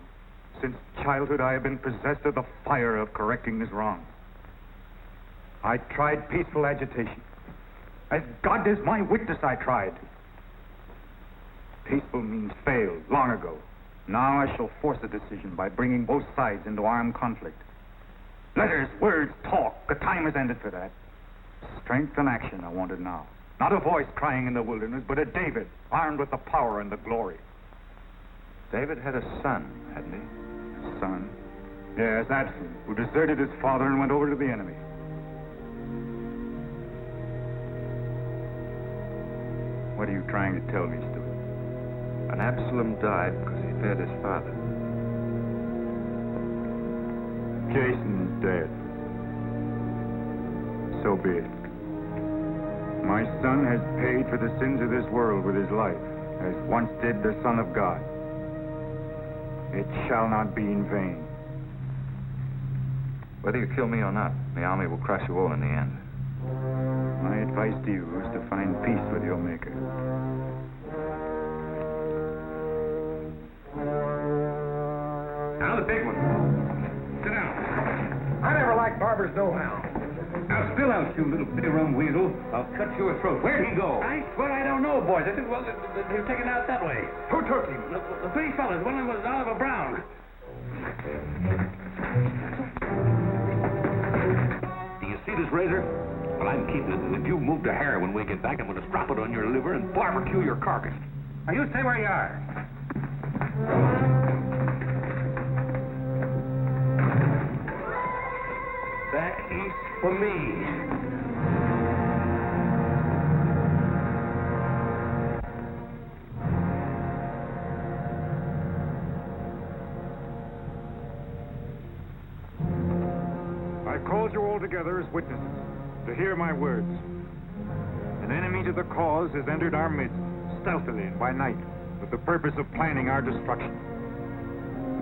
Since childhood, I have been possessed of the fire of correcting this wrong. I tried peaceful agitation. As God is my witness, I tried. Peaceful means failed long ago. Now I shall force a decision by bringing both sides into armed conflict. Letters, words, talk. The time has ended for that. Strength and action are wanted now. Not a voice crying in the wilderness, but a David, armed with the power and the glory. David had a son, hadn't he? A son? Yes, Absalom, who deserted his father and went over to the enemy. What are you trying to tell me, Stuart? And Absalom died because he feared his father. Jason's dead. So be it. My son has paid for the sins of this world with his life, as once did the Son of God. It shall not be in vain. Whether you kill me or not, the army will crush you all in the end. My advice to you is to find peace with your Maker. Now the big one. Sit down. I never liked Barber's know-how. Now spill out, you little big-rum weasel. I'll cut your throat. Where'd he go? I swear I don't know, boys. I think, well, they were taken out that way. Who took him? The three fellas. One of them was Oliver Brown. Do you see this razor? Well, I'm keeping it, and if you move a hair when we get back, I'm going to strap it on your liver and barbecue your carcass. Now you stay where you are. Back east for me. I called you all together as witnesses to hear my words. An enemy to the cause has entered our midst, stealthily and by night, with the purpose of planning our destruction.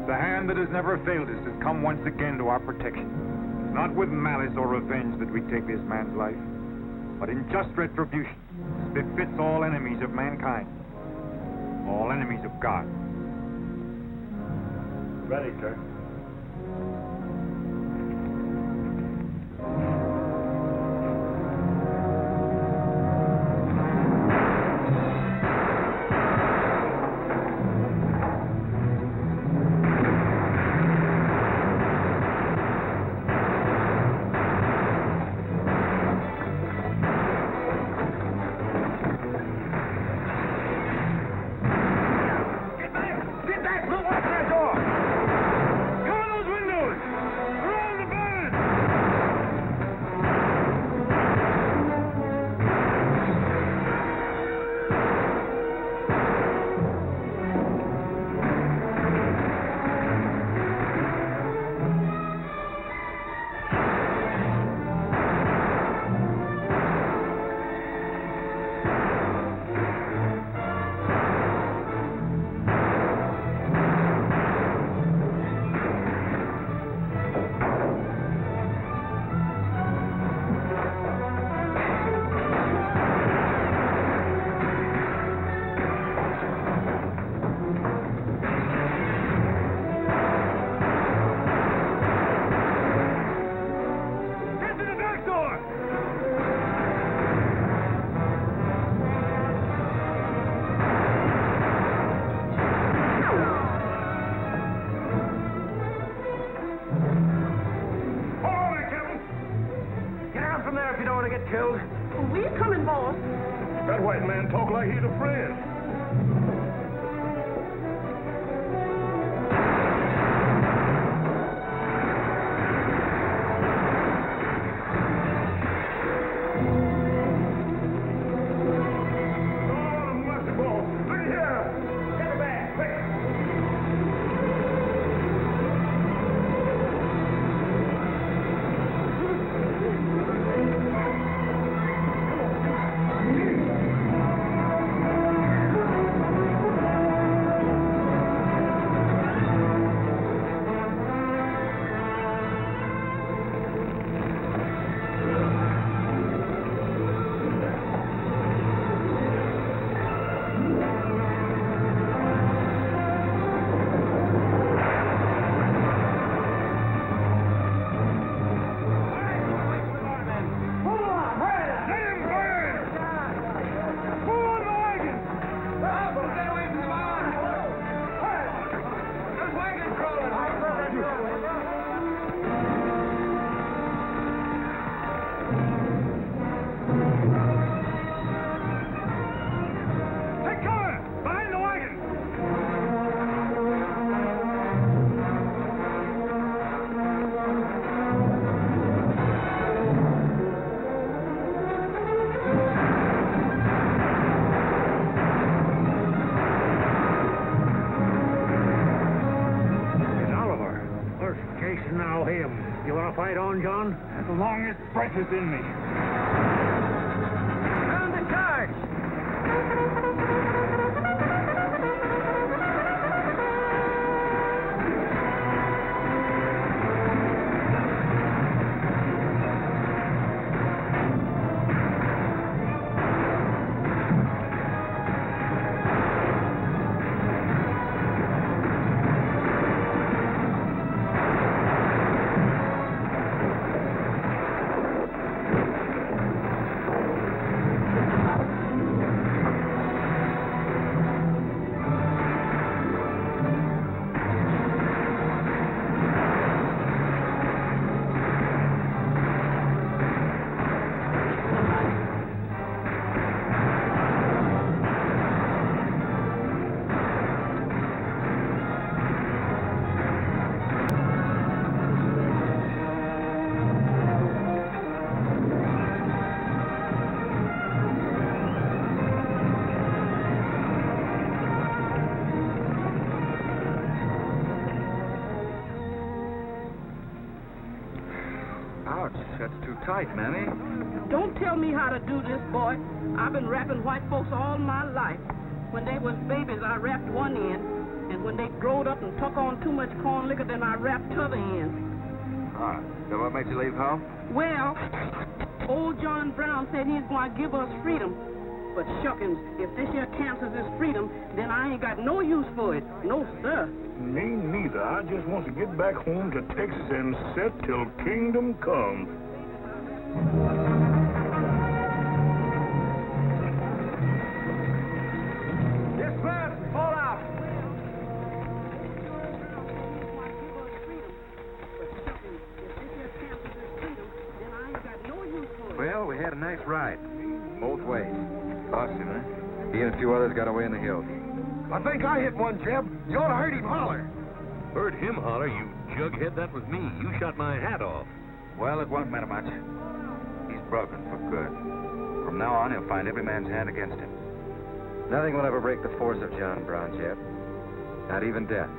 The hand that has never failed us has come once again to our protection. Not with malice or revenge that we take this man's life, but in just retribution, as befits all enemies of mankind, all enemies of God. Ready, sir. That white man talk like he's a friend. fight on, John? As long as breath is in me. Round the charge! Ouch, that's too tight, Mammy. Don't tell me how to do this, boy. I've been wrapping white folks all my life. When they was babies, I wrapped one end. And when they growed up and took on too much corn liquor, then I wrapped t'other end. Ah, so what made you leave home? Well, old John Brown said he's going to give us freedom. But shuckins, if this here Kansas is freedom, then I ain't got no use for it. No, sir. Me neither. I just want to get back home to Texas and set till kingdom comes. Dismiss! Fall out! Well, we had a nice ride. Both ways. Lost him, eh? He and a few others got away in the hills. I think I hit one, Jeb. You ought to heard him holler. Heard him holler, you jughead. That was me. You shot my hat off. Well, it won't matter much. He's broken for good. From now on, he'll find every man's hand against him. Nothing will ever break the force of John Brown, Jeb. Not even death.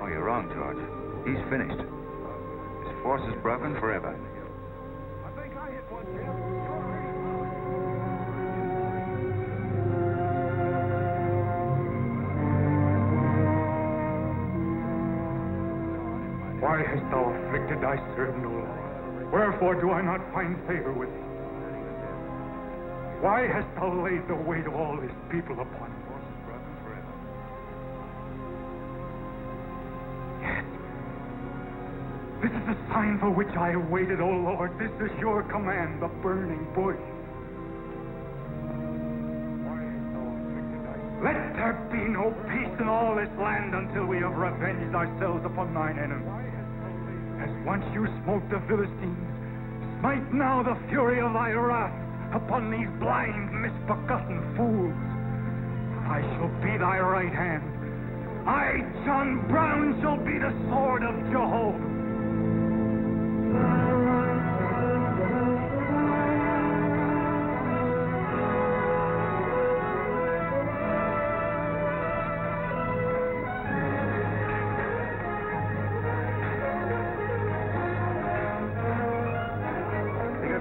Oh, you're wrong, George. He's finished. His force is broken forever. Why hast thou afflicted thy servant, O Lord? Wherefore do I not find favor with thee? Why hast thou laid the weight of all this people upon me? Yes. This is the sign for which I have waited, O Lord. This is your command, the burning bush. Let there be no peace in all this land until we have revenged ourselves upon thine enemies. As once you smote the Philistines, smite now the fury of thy wrath upon these blind, misbegotten fools. I shall be thy right hand. I, John Brown, shall be the sword of Jehovah.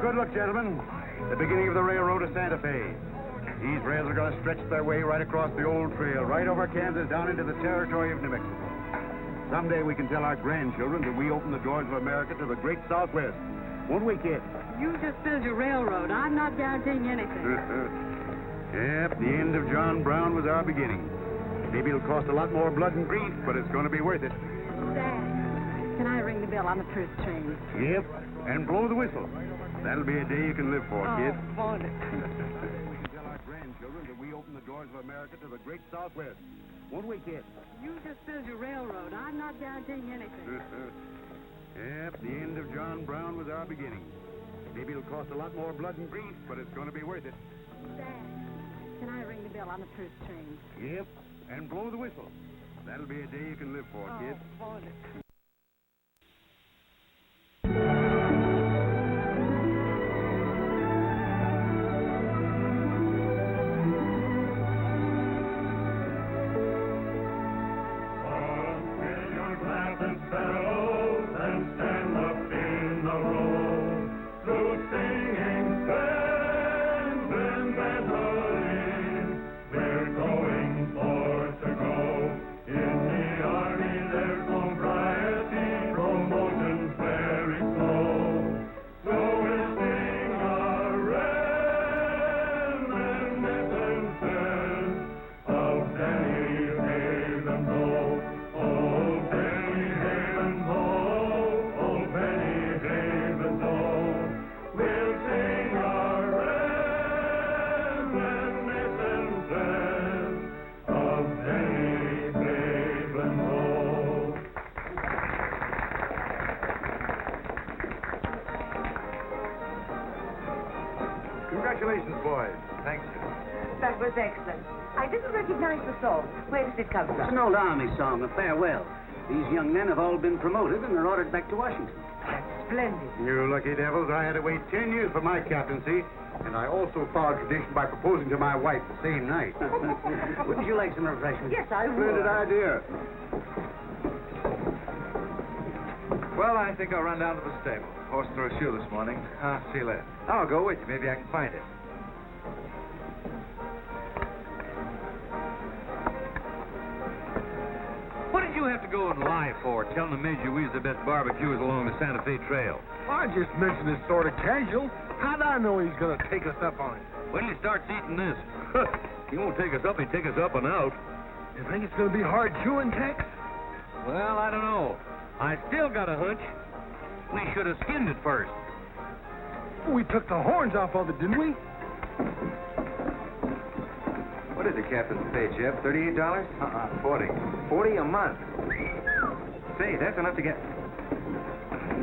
Good look, gentlemen. The beginning of the railroad to Santa Fe. These rails are going to stretch their way right across the old trail, right over Kansas, down into the territory of New Mexico. Someday we can tell our grandchildren that we opened the doors of America to the great Southwest. Won't we, kid? You just build your railroad. I'm not guaranteeing anything. Yep, the end of John Brown was our beginning. Maybe it'll cost a lot more blood and grief, but it's going to be worth it. Dad, can I ring the bell on the first train? Yep, and blow the whistle. That'll be a day you can live for, kid. Won't it? We can tell our grandchildren that we opened the doors of America to the great Southwest. Won't we, kid? You just build your railroad. I'm not guaranteeing anything. Yep, the end of John Brown was our beginning. Maybe it'll cost a lot more blood and grief, but it's going to be worth it. Dad, can I ring the bell on the first train? Yep, and blow the whistle. That'll be a day you can live for, kid. Won't it? Clap and stand up in Congratulations, boys. Thank you. That was excellent. I didn't recognize the song. Where does it come from? It's an old Army song, a farewell. These young men have all been promoted and are ordered back to Washington. That's splendid. You lucky devils, I had to wait 10 years for my captaincy. And I also followed tradition by proposing to my wife the same night. Wouldn't you like some refreshments? Yes, I would. Splendid idea. Well, I think I'll run down to the stable. Horse threw a shoe this morning. See you later. I'll go with you. Maybe I can find it. What did you have to go and lie for, telling the Major we was the best barbecuers along the Santa Fe Trail? I just mentioned it sort of casual. How'd I know he's going to take us up on it? When he starts eating this, he won't take us up, he'll take us up and out. You think it's going to be hard chewing, Tex? Well, I don't know. I still got a hunch. We should have skinned it first. We took the horns off of it, didn't we? What is the captain's pay, Jeb? $38? 40. 40 a month. Say, that's enough to get...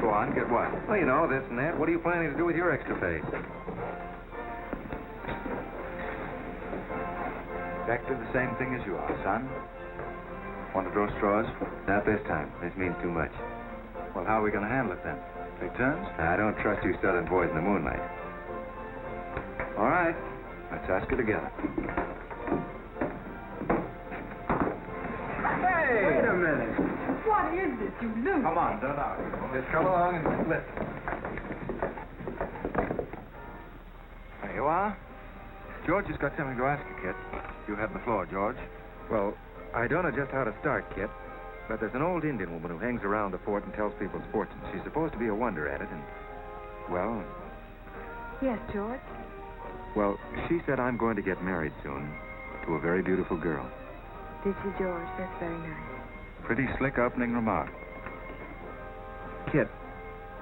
Go on, get what? Well, you know, this and that. What are you planning to do with your extra pay? Exactly the same thing as you are, son. Want to draw straws? Not this time. This means too much. Well, how are we going to handle it then? Take turns? I don't trust you southern boys in the moonlight. All right. Let's ask her together. Hey! Wait a minute. What is this, you loose? Come on, don't argue. Just come along and listen. There you are. George has got something to ask you, Kit. You have the floor, George. Well, I don't know just how to start, Kit, but there's an old Indian woman who hangs around the fort and tells people's fortunes. She's supposed to be a wonder at it, and, well... Yes, George? Well, she said I'm going to get married soon to a very beautiful girl. Did she, George? That's very nice. Pretty slick opening remark. Kit,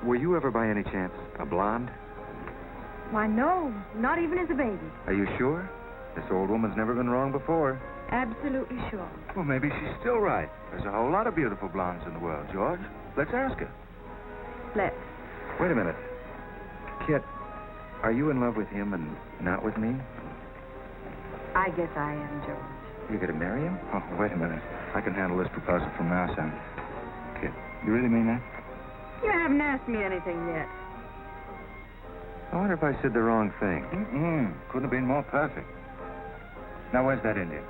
were you ever by any chance a blonde? Why, no. Not even as a baby. Are you sure? This old woman's never been wrong before. Absolutely sure. Well, maybe she's still right. There's a whole lot of beautiful blondes in the world, George. Let's ask her. Let's. Wait a minute. Kit, are you in love with him and not with me? I guess I am, George. You're going to marry him? Oh, wait a minute. I can handle this proposal from now, son. Kit, you really mean that? You haven't asked me anything yet. I wonder if I said the wrong thing. Couldn't have been more perfect. Now, where's that Indian?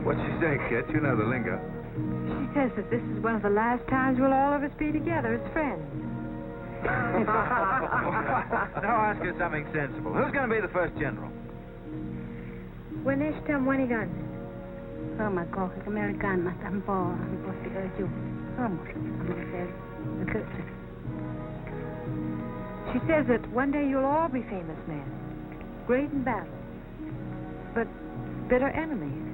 What'd she say, Kit? You know the lingo. She says that this is one of the last times we'll all of us be together as friends. Now ask her something sensible. Who's going to be the first general? When is tam one gun? Oh my God, American matambo, She says that one day you'll all be famous men, great in battle, but bitter enemies.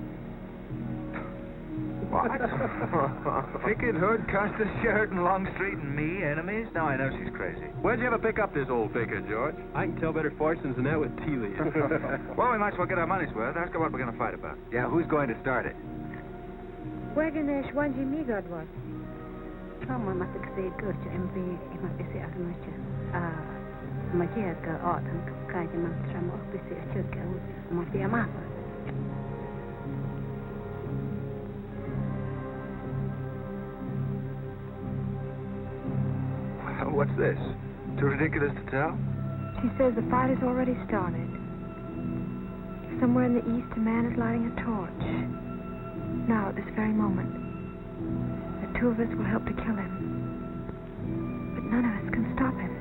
What? Pickett, Hood, Custer, Sheridan, Longstreet, and me, enemies? Now I know she's crazy. Where'd you ever pick up this old faker, George? I can tell better fortunes than that with tea leaves. Well, we might as well get our money's worth. Ask her what we're going to fight about. Yeah, who's going to start it? Wagonesh wanji me God was. Mama matak say go to MV ima bisi agnucha. Magia ka art and kaja mantra mo bisi chuka mo diamata. What's this? Too ridiculous to tell? She says the fight has already started. Somewhere in the east, a man is lighting a torch. Now, at this very moment, the two of us will help to kill him. But none of us can stop him.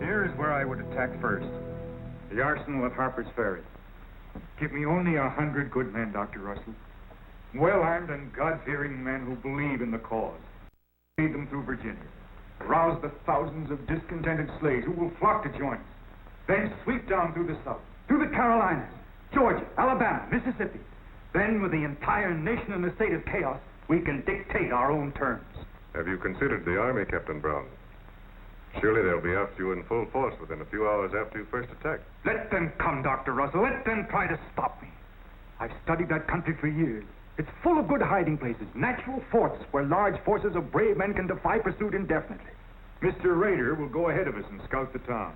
Here's where I would attack first. The arsenal at Harper's Ferry. Give me only 100 good men, Dr. Russell. Well-armed and God-fearing men who believe in the cause. Lead them through Virginia. Rouse the thousands of discontented slaves who will flock to join us. Then sweep down through the South, through the Carolinas, Georgia, Alabama, Mississippi. Then, with the entire nation in a state of chaos, we can dictate our own terms. Have you considered the Army, Captain Brown? Surely they'll be after you in full force within a few hours after you first attack. Let them come, Dr. Russell. Let them try to stop me. I've studied that country for years. It's full of good hiding places, natural forts where large forces of brave men can defy pursuit indefinitely. Mr. Rader will go ahead of us and scout the town.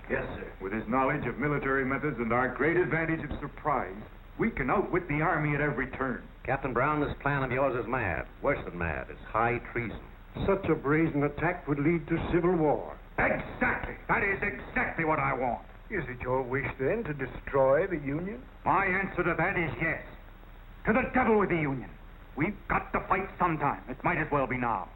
Yes, sir. With his knowledge of military methods and our great advantage of surprise, we can outwit the Army at every turn. Captain Brown, this plan of yours is mad. Worse than mad. It's high treason. Such a brazen attack would lead to civil war. Exactly. That is exactly what I want. Is it your wish, then, to destroy the Union? My answer to that is yes. To the devil with the Union. We've got to fight sometime. It might as well be now.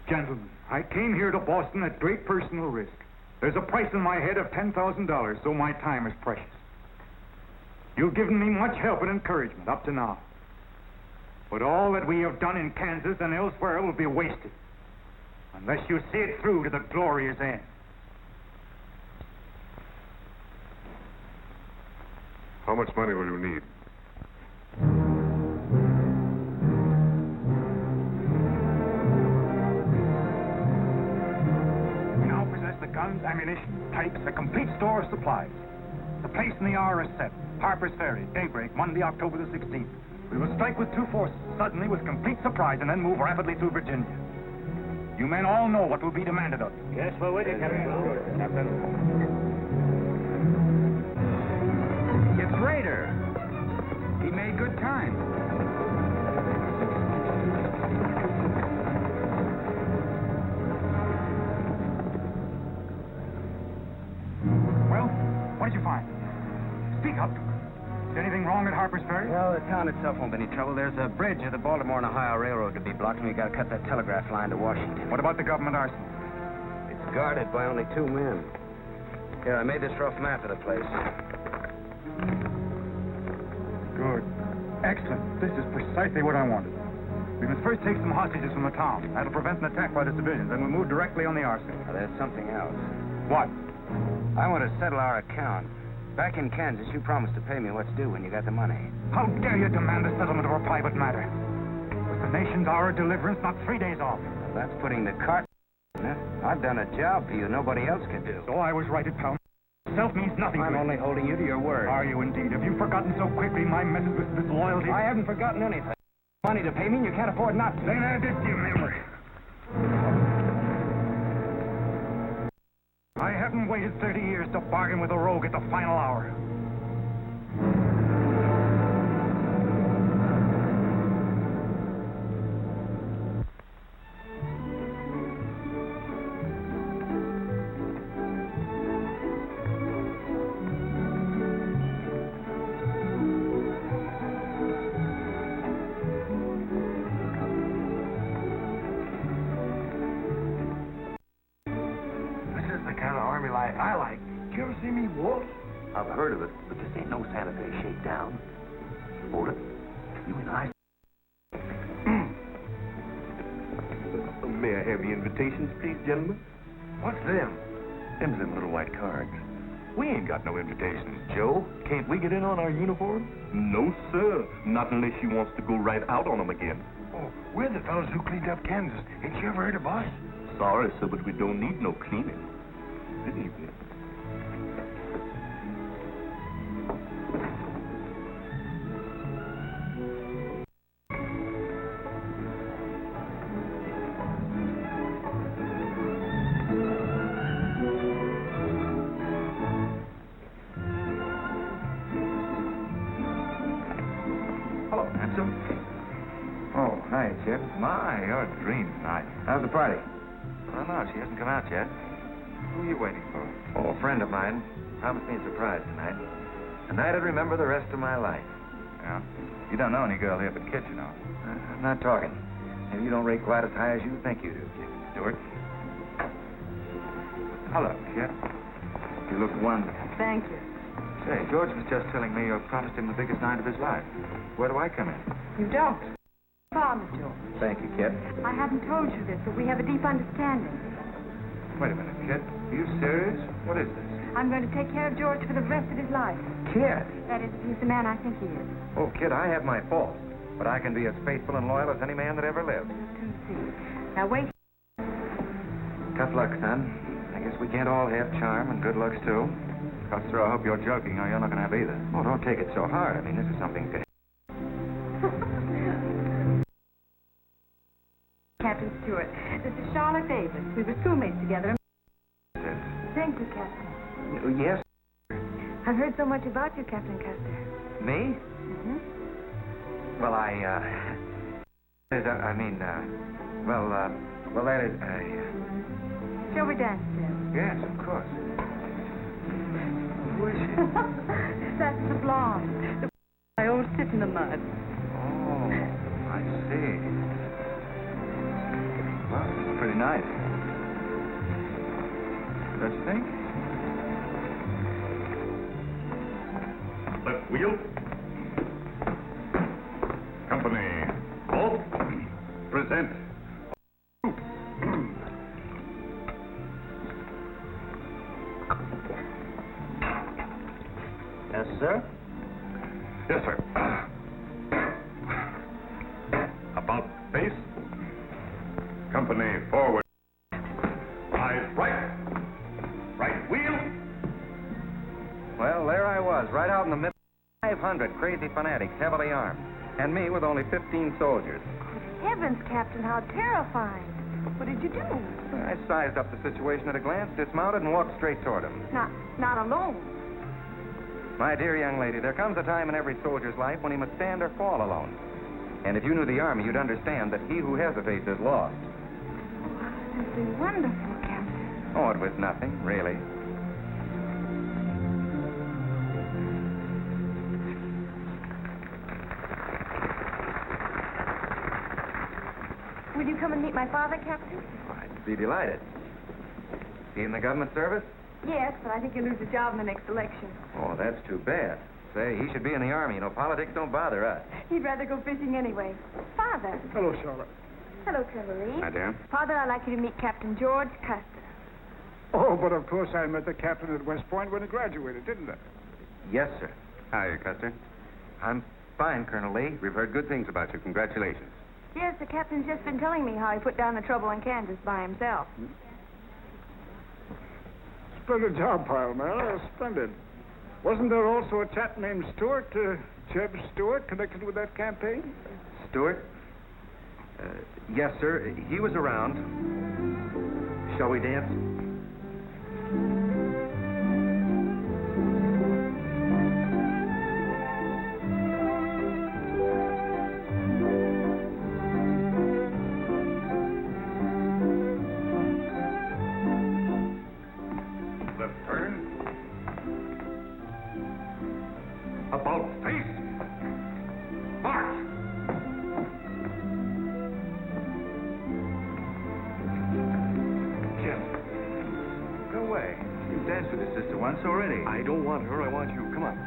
Gentlemen, I came here to Boston at great personal risk. There's a price in my head of $10,000, so my time is precious. You've given me much help and encouragement up to now. But all that we have done in Kansas and elsewhere will be wasted unless you see it through to the glorious end. How much money will you need? We now possess the guns, ammunition, tanks, a complete store of supplies. The place and the hour is set. Harper's Ferry, daybreak, Monday, October the 16th. We will strike with two forces, suddenly with complete surprise, and then move rapidly through Virginia. You men all know what will be demanded of you. Yes, we're with you, Captain. It's Rader. He made good time. Well, what did you find? Speak up. Is anything wrong at Harper's Ferry? Well, the town itself won't be any trouble. There's a bridge of the Baltimore and Ohio Railroad to be blocked, and we got to cut that telegraph line to Washington. What about the government arsenal? It's guarded by only 2 men. Here, I made this rough map of the place. Good. Excellent. This is precisely what I wanted. We must first take some hostages from the town. That'll prevent an attack by the civilians, and we'll move directly on the arsenal. Now, there's something else. What? I want to settle our account. Back in Kansas, you promised to pay me what's due when you got the money. How dare you demand the settlement of a private matter? Was the nation's hour of deliverance not 3 days off? Well, that's putting the cart in it. I've done a job for you nobody else could do. So I was right at Palm. Self means nothing I'm to only holding you to your word. Are you indeed? Have you forgotten so quickly my methods with disloyalty? I haven't forgotten anything. Money to pay me, and you can't afford not to. Then add this to your memory. I haven't waited 30 years to bargain with a rogue at the final hour. I like. Did you ever see me waltz? I've heard of it, but this ain't no sanitary shakedown. Hold it. You and I. May I have the invitations, please, gentlemen? What's them? Them's them little white cards. We ain't got no invitations, Joe. Can't we get in on our uniform? No, sir. Not unless you wants to go right out on them again. Oh, we're the fellows who cleaned up Kansas. Ain't you ever heard of us? Sorry, sir, but we don't need no cleaning. Good evening. Hello, handsome. Oh, hi, Jeb. My, you're a dream tonight. How's the party? I don't know. She hasn't come out yet. Who are you waiting for? Oh, a friend of mine. Promised me a surprise tonight. A night I'd remember the rest of my life. Yeah? You don't know any girl here but Kit, you know. I'm not talking. Maybe you don't rate quite as high as you think you do, Jeb Stuart. Hello, Kit. You look wonderful. Thank you. Say, George was just telling me you promised him the biggest night of his life. Where do I come in? You don't. Father, Joe. Thank you, Kit. I hadn't told you this, but we have a deep understanding. Wait a minute, Kit. Are you serious? What is this? I'm going to take care of George for the rest of his life. Kit! That is, he's the man I think he is. Oh, Kit, I have my faults. But I can be as faithful and loyal as any man that ever lived. Now, wait. Tough luck, son. I guess we can't all have charm and good looks, too. Custer, I hope you're joking, or you're not going to have either. Oh, don't take it so hard. I mean, this is something to... Captain Stuart, this is Charlotte Davis. We were schoolmates together. Thank you, Captain. Yes? I've heard so much about you, Captain Custer. Me? Mm-hmm. Well, that is, Shall we dance, Jim? Yes, of course. Who is she? That's the blonde. I always sit in the mud. Oh, I see. Well, it's pretty nice. Don't you think? Left wheel. Company. Halt. Present. Yes, sir? Yes, sir. About face. Company forward. Eyes right. Right wheel. Well, there I was, right out in the middle of 500 crazy fanatics, heavily armed. And me with only 15 soldiers. Heavens, Captain, how terrifying. What did you do? I sized up the situation at a glance, dismounted, and walked straight toward him. Not alone. My dear young lady, there comes a time in every soldier's life when he must stand or fall alone. And if you knew the Army, you'd understand that he who hesitates is lost. Simply wonderful, Captain. Oh, it was nothing, really. Will you come and meet my father, Captain? I'd be delighted. He in the government service? Yes, but I think he'll lose his job in the next election. Oh, that's too bad. Say, he should be in the Army. You know, politics don't bother us. He'd rather go fishing anyway. Father. Hello, Charlotte. Hello, Colonel Lee. Hi, dear. Father, I'd like you to meet Captain George Custer. Oh, but of course I met the captain at West Point when he graduated, didn't I? Yes, sir. Hi, Custer. I'm fine, Colonel Lee. We've heard good things about you. Congratulations. Yes, the captain's just been telling me how he put down the trouble in Kansas by himself. Splendid job, pile, man. Splendid. Wasn't there also a chap named Stuart, Jeb Stuart, connected with that campaign? Stuart? Yes, sir. He was around. Shall we dance? Left turn. About face. March. Jim. No way. You've danced with his sister once already. I don't want her. I want you. Come on.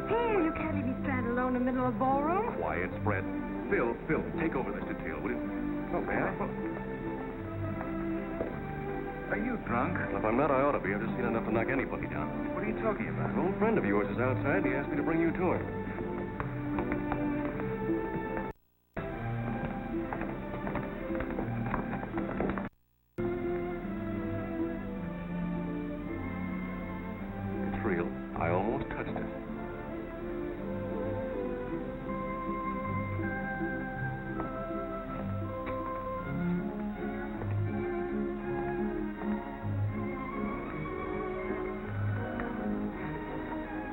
Here, you can't leave me stranded alone in the middle of the ballroom. Quiet, spread. Phil, take over this detail, will you? Oh, man. Are you drunk? Well, if I'm not, I ought to be. I've just seen enough to knock anybody down. What are you talking about? An old friend of yours is outside, and he asked me to bring you to him. It's real. I almost touched it.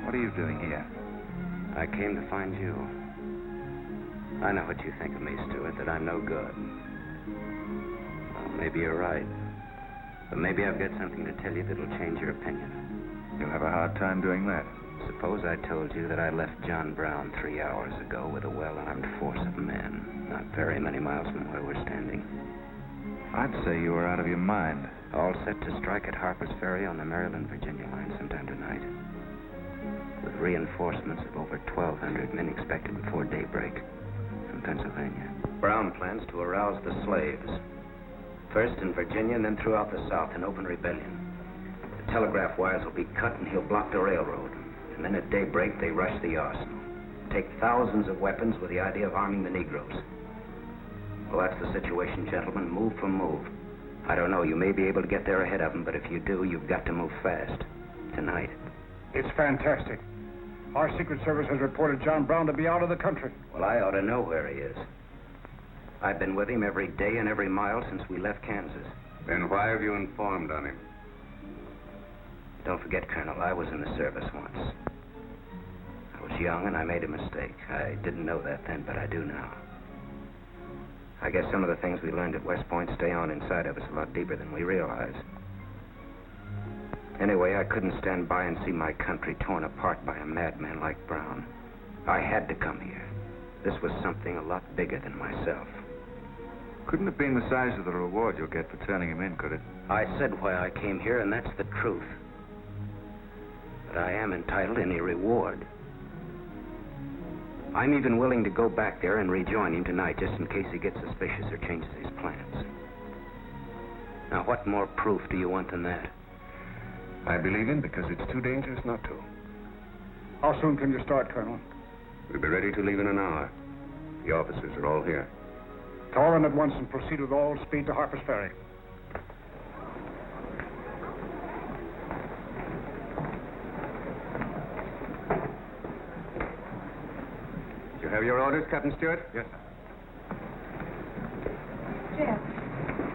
What are you doing here? I came to find you. I know what you think of me, Stuart, that I'm no good. Well, maybe you're right. But maybe I've got something to tell you that'll change your opinion. You'll have a hard time doing that. Suppose I told you that I left John Brown 3 hours ago with a well-armed force of men, not very many miles from where we're standing. I'd say you were out of your mind. All set to strike at Harper's Ferry on the Maryland-Virginia line sometime tonight. With reinforcements of over 1,200 men expected before daybreak from Pennsylvania. Brown plans to arouse the slaves. First in Virginia and then throughout the South in open rebellion. The telegraph wires will be cut and he'll block the railroad. And then at daybreak they rush the arsenal. Take thousands of weapons with the idea of arming the Negroes. Well, that's the situation, gentlemen. Move for move. I don't know, you may be able to get there ahead of them, but if you do, you've got to move fast. Tonight. It's fantastic. Our Secret Service has reported John Brown to be out of the country. Well, I ought to know where he is. I've been with him every day and every mile since we left Kansas. Then why have you informed on him? Don't forget, Colonel, I was in the service once. I was young and I made a mistake. I didn't know that then, but I do now. I guess some of the things we learned at West Point stay on inside of us a lot deeper than we realize. Anyway, I couldn't stand by and see my country torn apart by a madman like Brown. I had to come here. This was something a lot bigger than myself. Couldn't have been the size of the reward you'll get for turning him in, could it? I said why I came here, and that's the truth. But I am entitled to any reward. I'm even willing to go back there and rejoin him tonight, just in case he gets suspicious or changes his plans. Now, what more proof do you want than that? I believe him because it's too dangerous not to. How soon can you start, Colonel? We'll be ready to leave in an hour. The officers are all here. Call in at once and proceed with all speed to Harper's Ferry. You have your orders, Captain Stuart? Yes, sir. Jeff,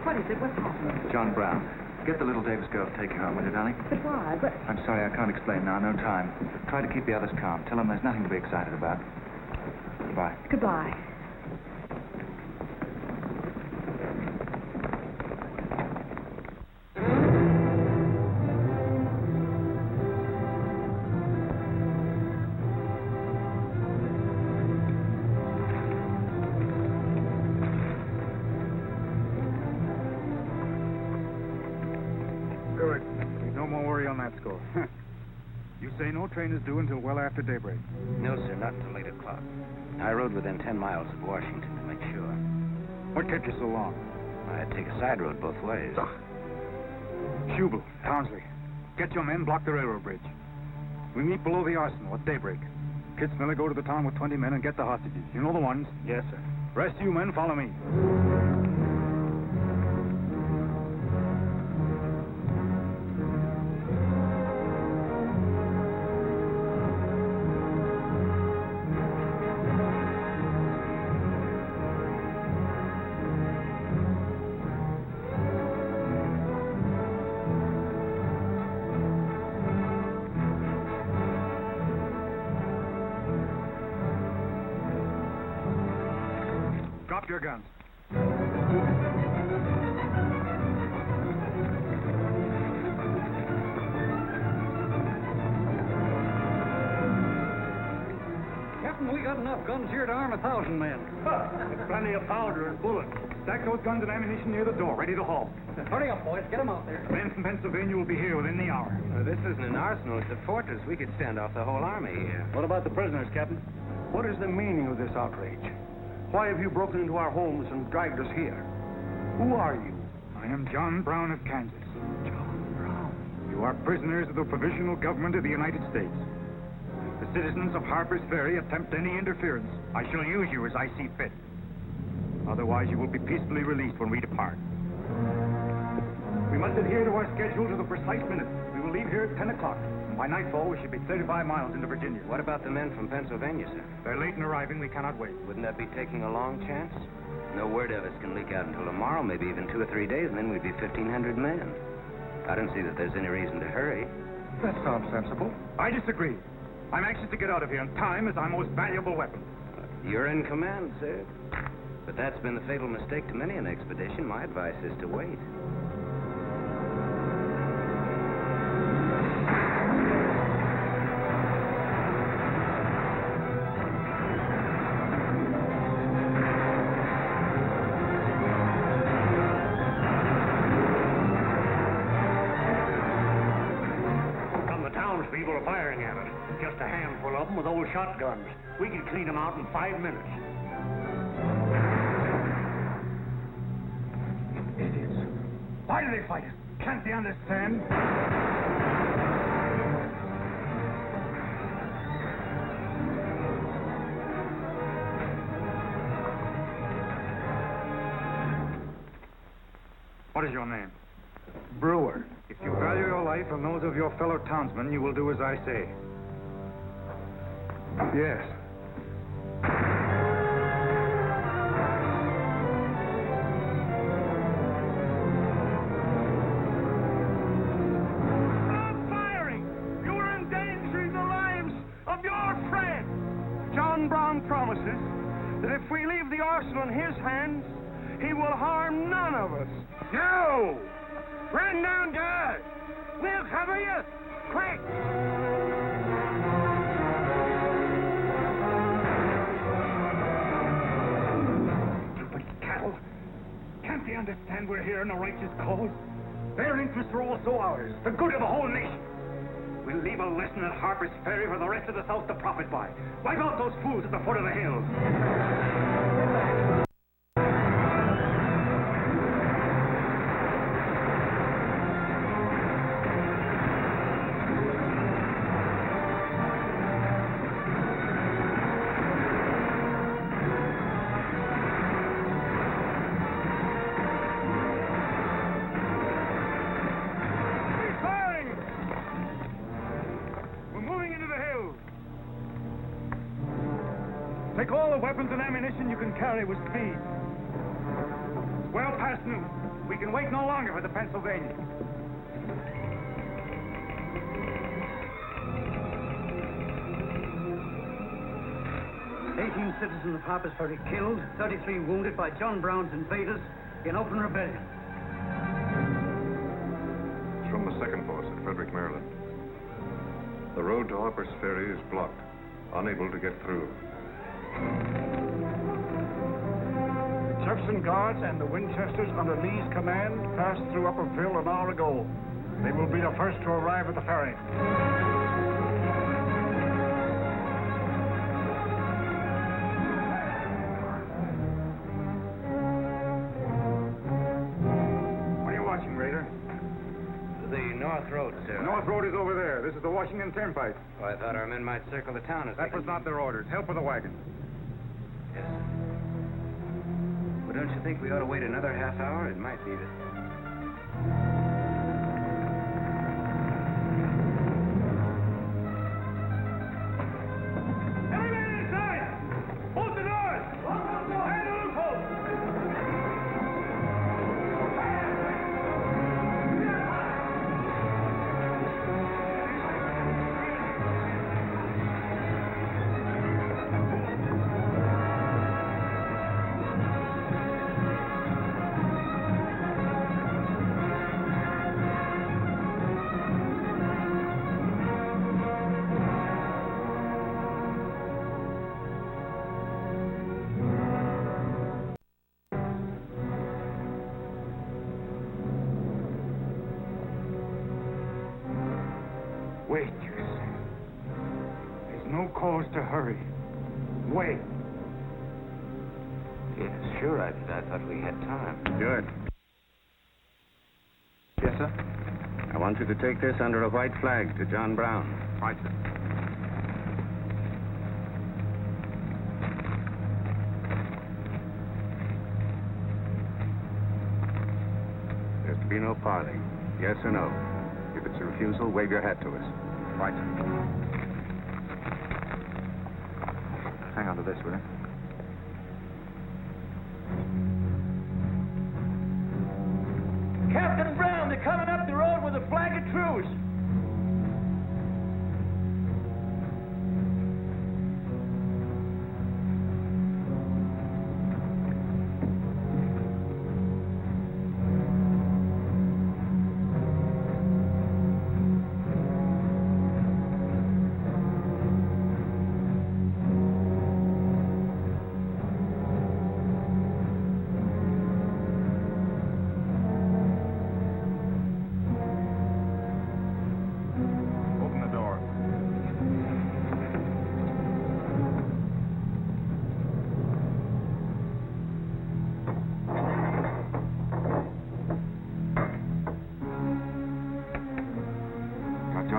what is it? What's happening? John Brown. Get the little Davis girl to take you home, will you, darling? But why? But... I'm sorry, I can't explain now. No time. Try to keep the others calm. Tell them there's nothing to be excited about. Goodbye. Goodbye. Good. No more worry on that score. You say no train is due until well after daybreak? No, sir, not until 8 o'clock. I rode within 10 miles of Washington to make sure. What kept you so long? I had to take a side road both ways. Schubel, Townsley, get your men, block the railroad bridge. We meet below the arsenal at daybreak. Kitzmiller, go to the town with 20 men and get the hostages. You know the ones? Yes, sir. Rest of you men, follow me. Drop your guns. Captain, we got enough guns here to arm 1,000 men. Plenty of powder and bullets. Stack those guns and ammunition near the door, ready to haul. Hurry up, boys. Get them out there. The men from Pennsylvania will be here within the hour. This isn't an arsenal, it's a fortress. We could stand off the whole army here. What about the prisoners, Captain? What is the meaning of this outrage? Why have you broken into our homes and dragged us here? Who are you? I am John Brown of Kansas. John Brown? You are prisoners of the provisional government of the United States. If the citizens of Harper's Ferry attempt any interference, I shall use you as I see fit. Otherwise, you will be peacefully released when we depart. We must adhere to our schedule to the precise minute. We will leave here at 10 o'clock. And by nightfall, we should be 35 miles into Virginia. What about the men from Pennsylvania, sir? They're late in arriving. We cannot wait. Wouldn't that be taking a long chance? No word of us can leak out until tomorrow, maybe even 2 or 3 days, and then we'd be 1,500 men. I don't see that there's any reason to hurry. That sounds sensible. I disagree. I'm anxious to get out of here, and time is our most valuable weapon. You're in command, sir. But that's been the fatal mistake to many an expedition. My advice is to wait. people are firing at us. Just a handful of them with old shotguns. We could clean them out in 5 minutes. Idiots. Why do they fight us? Can't they understand? What is your name? Brewer. If you value your life and those of your fellow townsmen, you will do as I say. Yes. Stop firing! You are endangering the lives of your friend. John Brown promises that if we leave the arsenal in his hands, he will harm none of us. No! Run down, guard! We'll cover you! Quick! Stupid cattle. Can't they understand we're here in a righteous cause? Their interests are also ours, the good of the whole nation. We'll leave a lesson at Harper's Ferry for the rest of the South to profit by. Wipe out those fools at the foot of the hills. Take all the weapons and ammunition you can carry with speed. It's well past noon. We can wait no longer for the Pennsylvania. Citizens of Harper's Ferry killed, 33 wounded by John Brown's invaders in open rebellion. It's from the 2nd Force at Frederick, Maryland. The road to Harper's Ferry is blocked, unable to get through. Jefferson Guards and the Winchesters under Lee's command passed through Upperville an hour ago. They will be the first to arrive at the ferry. The North Road, sir. The North Road is over there. This is the Washington Turnpike. Oh, I thought our men might circle the town as That was not their orders. Help with the wagon. Yes, sir. Well, don't you think we ought to wait another half hour? It might be that... Everybody inside! Bolt the doors! And the loopholes! Wait, you say. There's no cause to hurry. Wait. Yes, sure, I thought we had time. Good. Yes, sir? I want you to take this under a white flag to John Brown. Right, sir. There's to be no parley. Yes or no? If it's a refusal, wave your hat to us. Right, sir. Hang on to this, will you? Captain Brown, they're coming up the road with a flag of truce.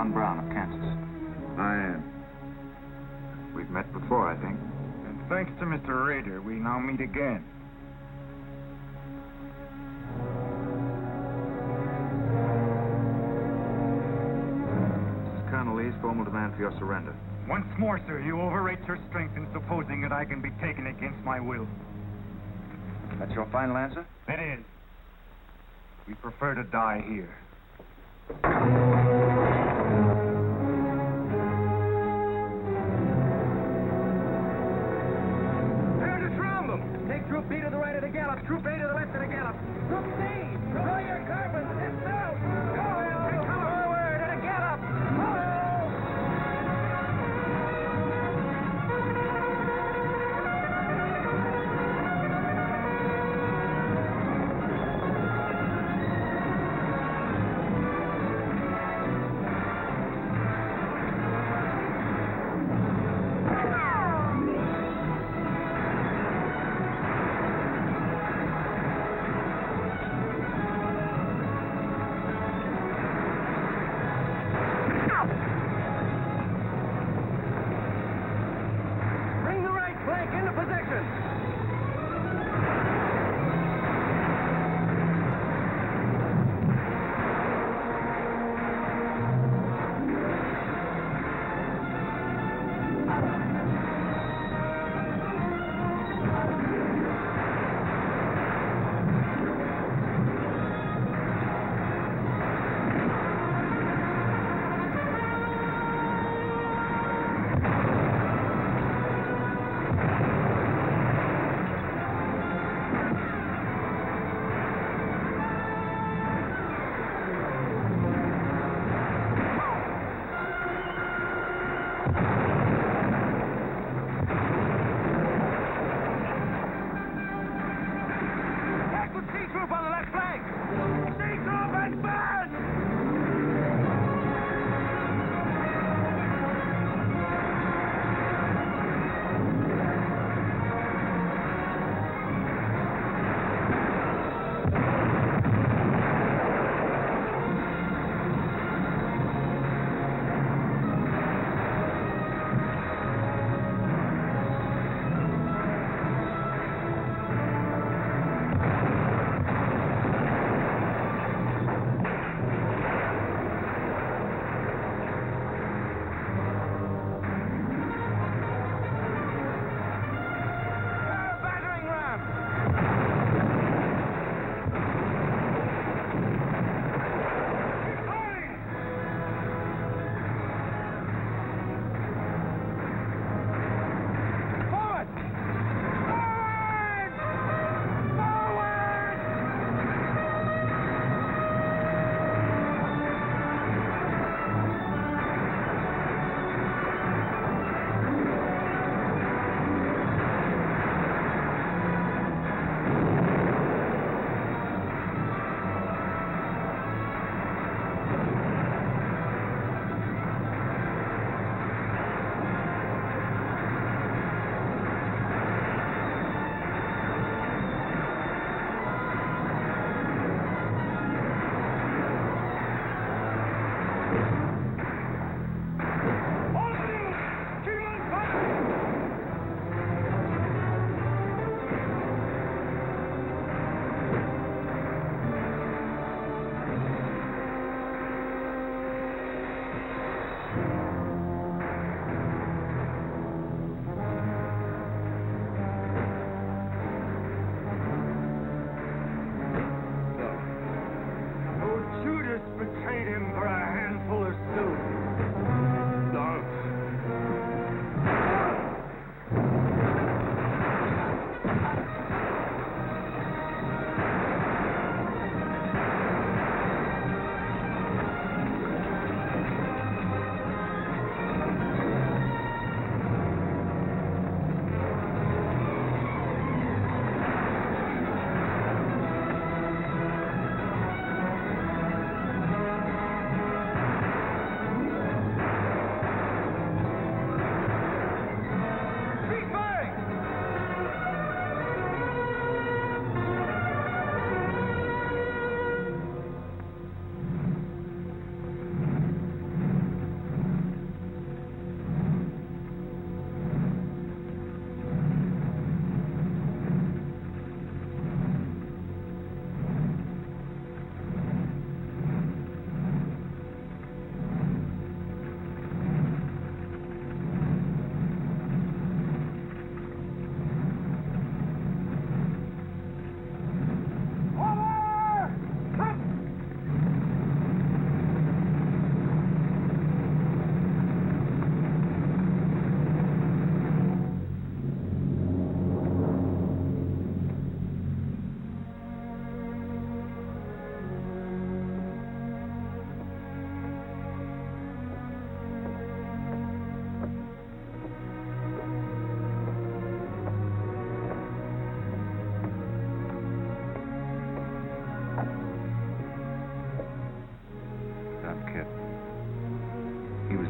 John Brown of Kansas. I am. We've met before, I think. And thanks to Mr. Rader, we now meet again. This is Colonel Lee's formal demand for your surrender. Once more, sir, you overrate your strength in supposing that I can be taken against my will. That's your final answer? It is. We prefer to die here. There's a surround them. Take Troop B to the right of the gallop. Troop A to the left of the gallop. Troop C, draw your carbons. It's out. Forward at a gallop.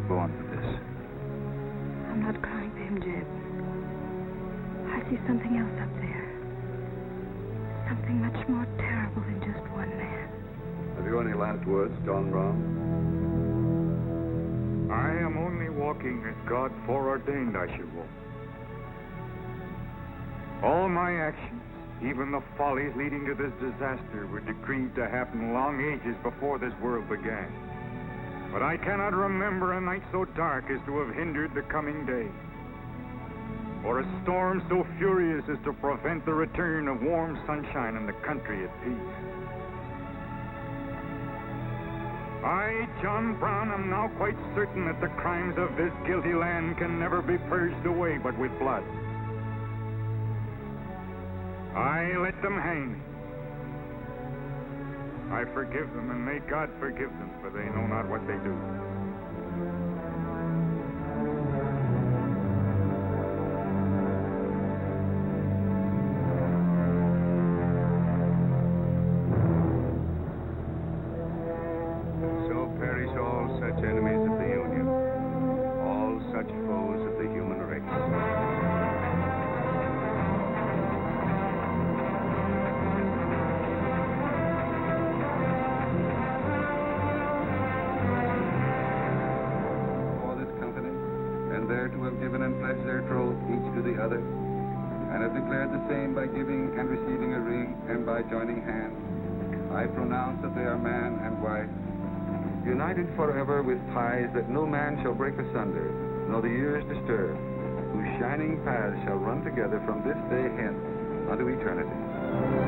born for this. I'm not crying for him, Jeb. I see something else up there. Something much more terrible than just one man. Have you any last words, John Brown? I am only walking as God foreordained I should walk. All my actions, even the follies leading to this disaster, were decreed to happen long ages before this world began. But I cannot remember a night so dark as to have hindered the coming day, or a storm so furious as to prevent the return of warm sunshine and the country at peace. I, John Brown, am now quite certain that the crimes of this guilty land can never be purged away but with blood. I let them hang me. I forgive them, and may God forgive them, for they know not what they do. So perish all such enemies of the Union, all such foes of the human race. There to have given and pledged their troth each to the other, and have declared the same by giving and receiving a ring and by joining hands, I pronounce that they are man and wife, united forever with ties that no man shall break asunder, nor the years disturb, whose shining paths shall run together from this day hence unto eternity.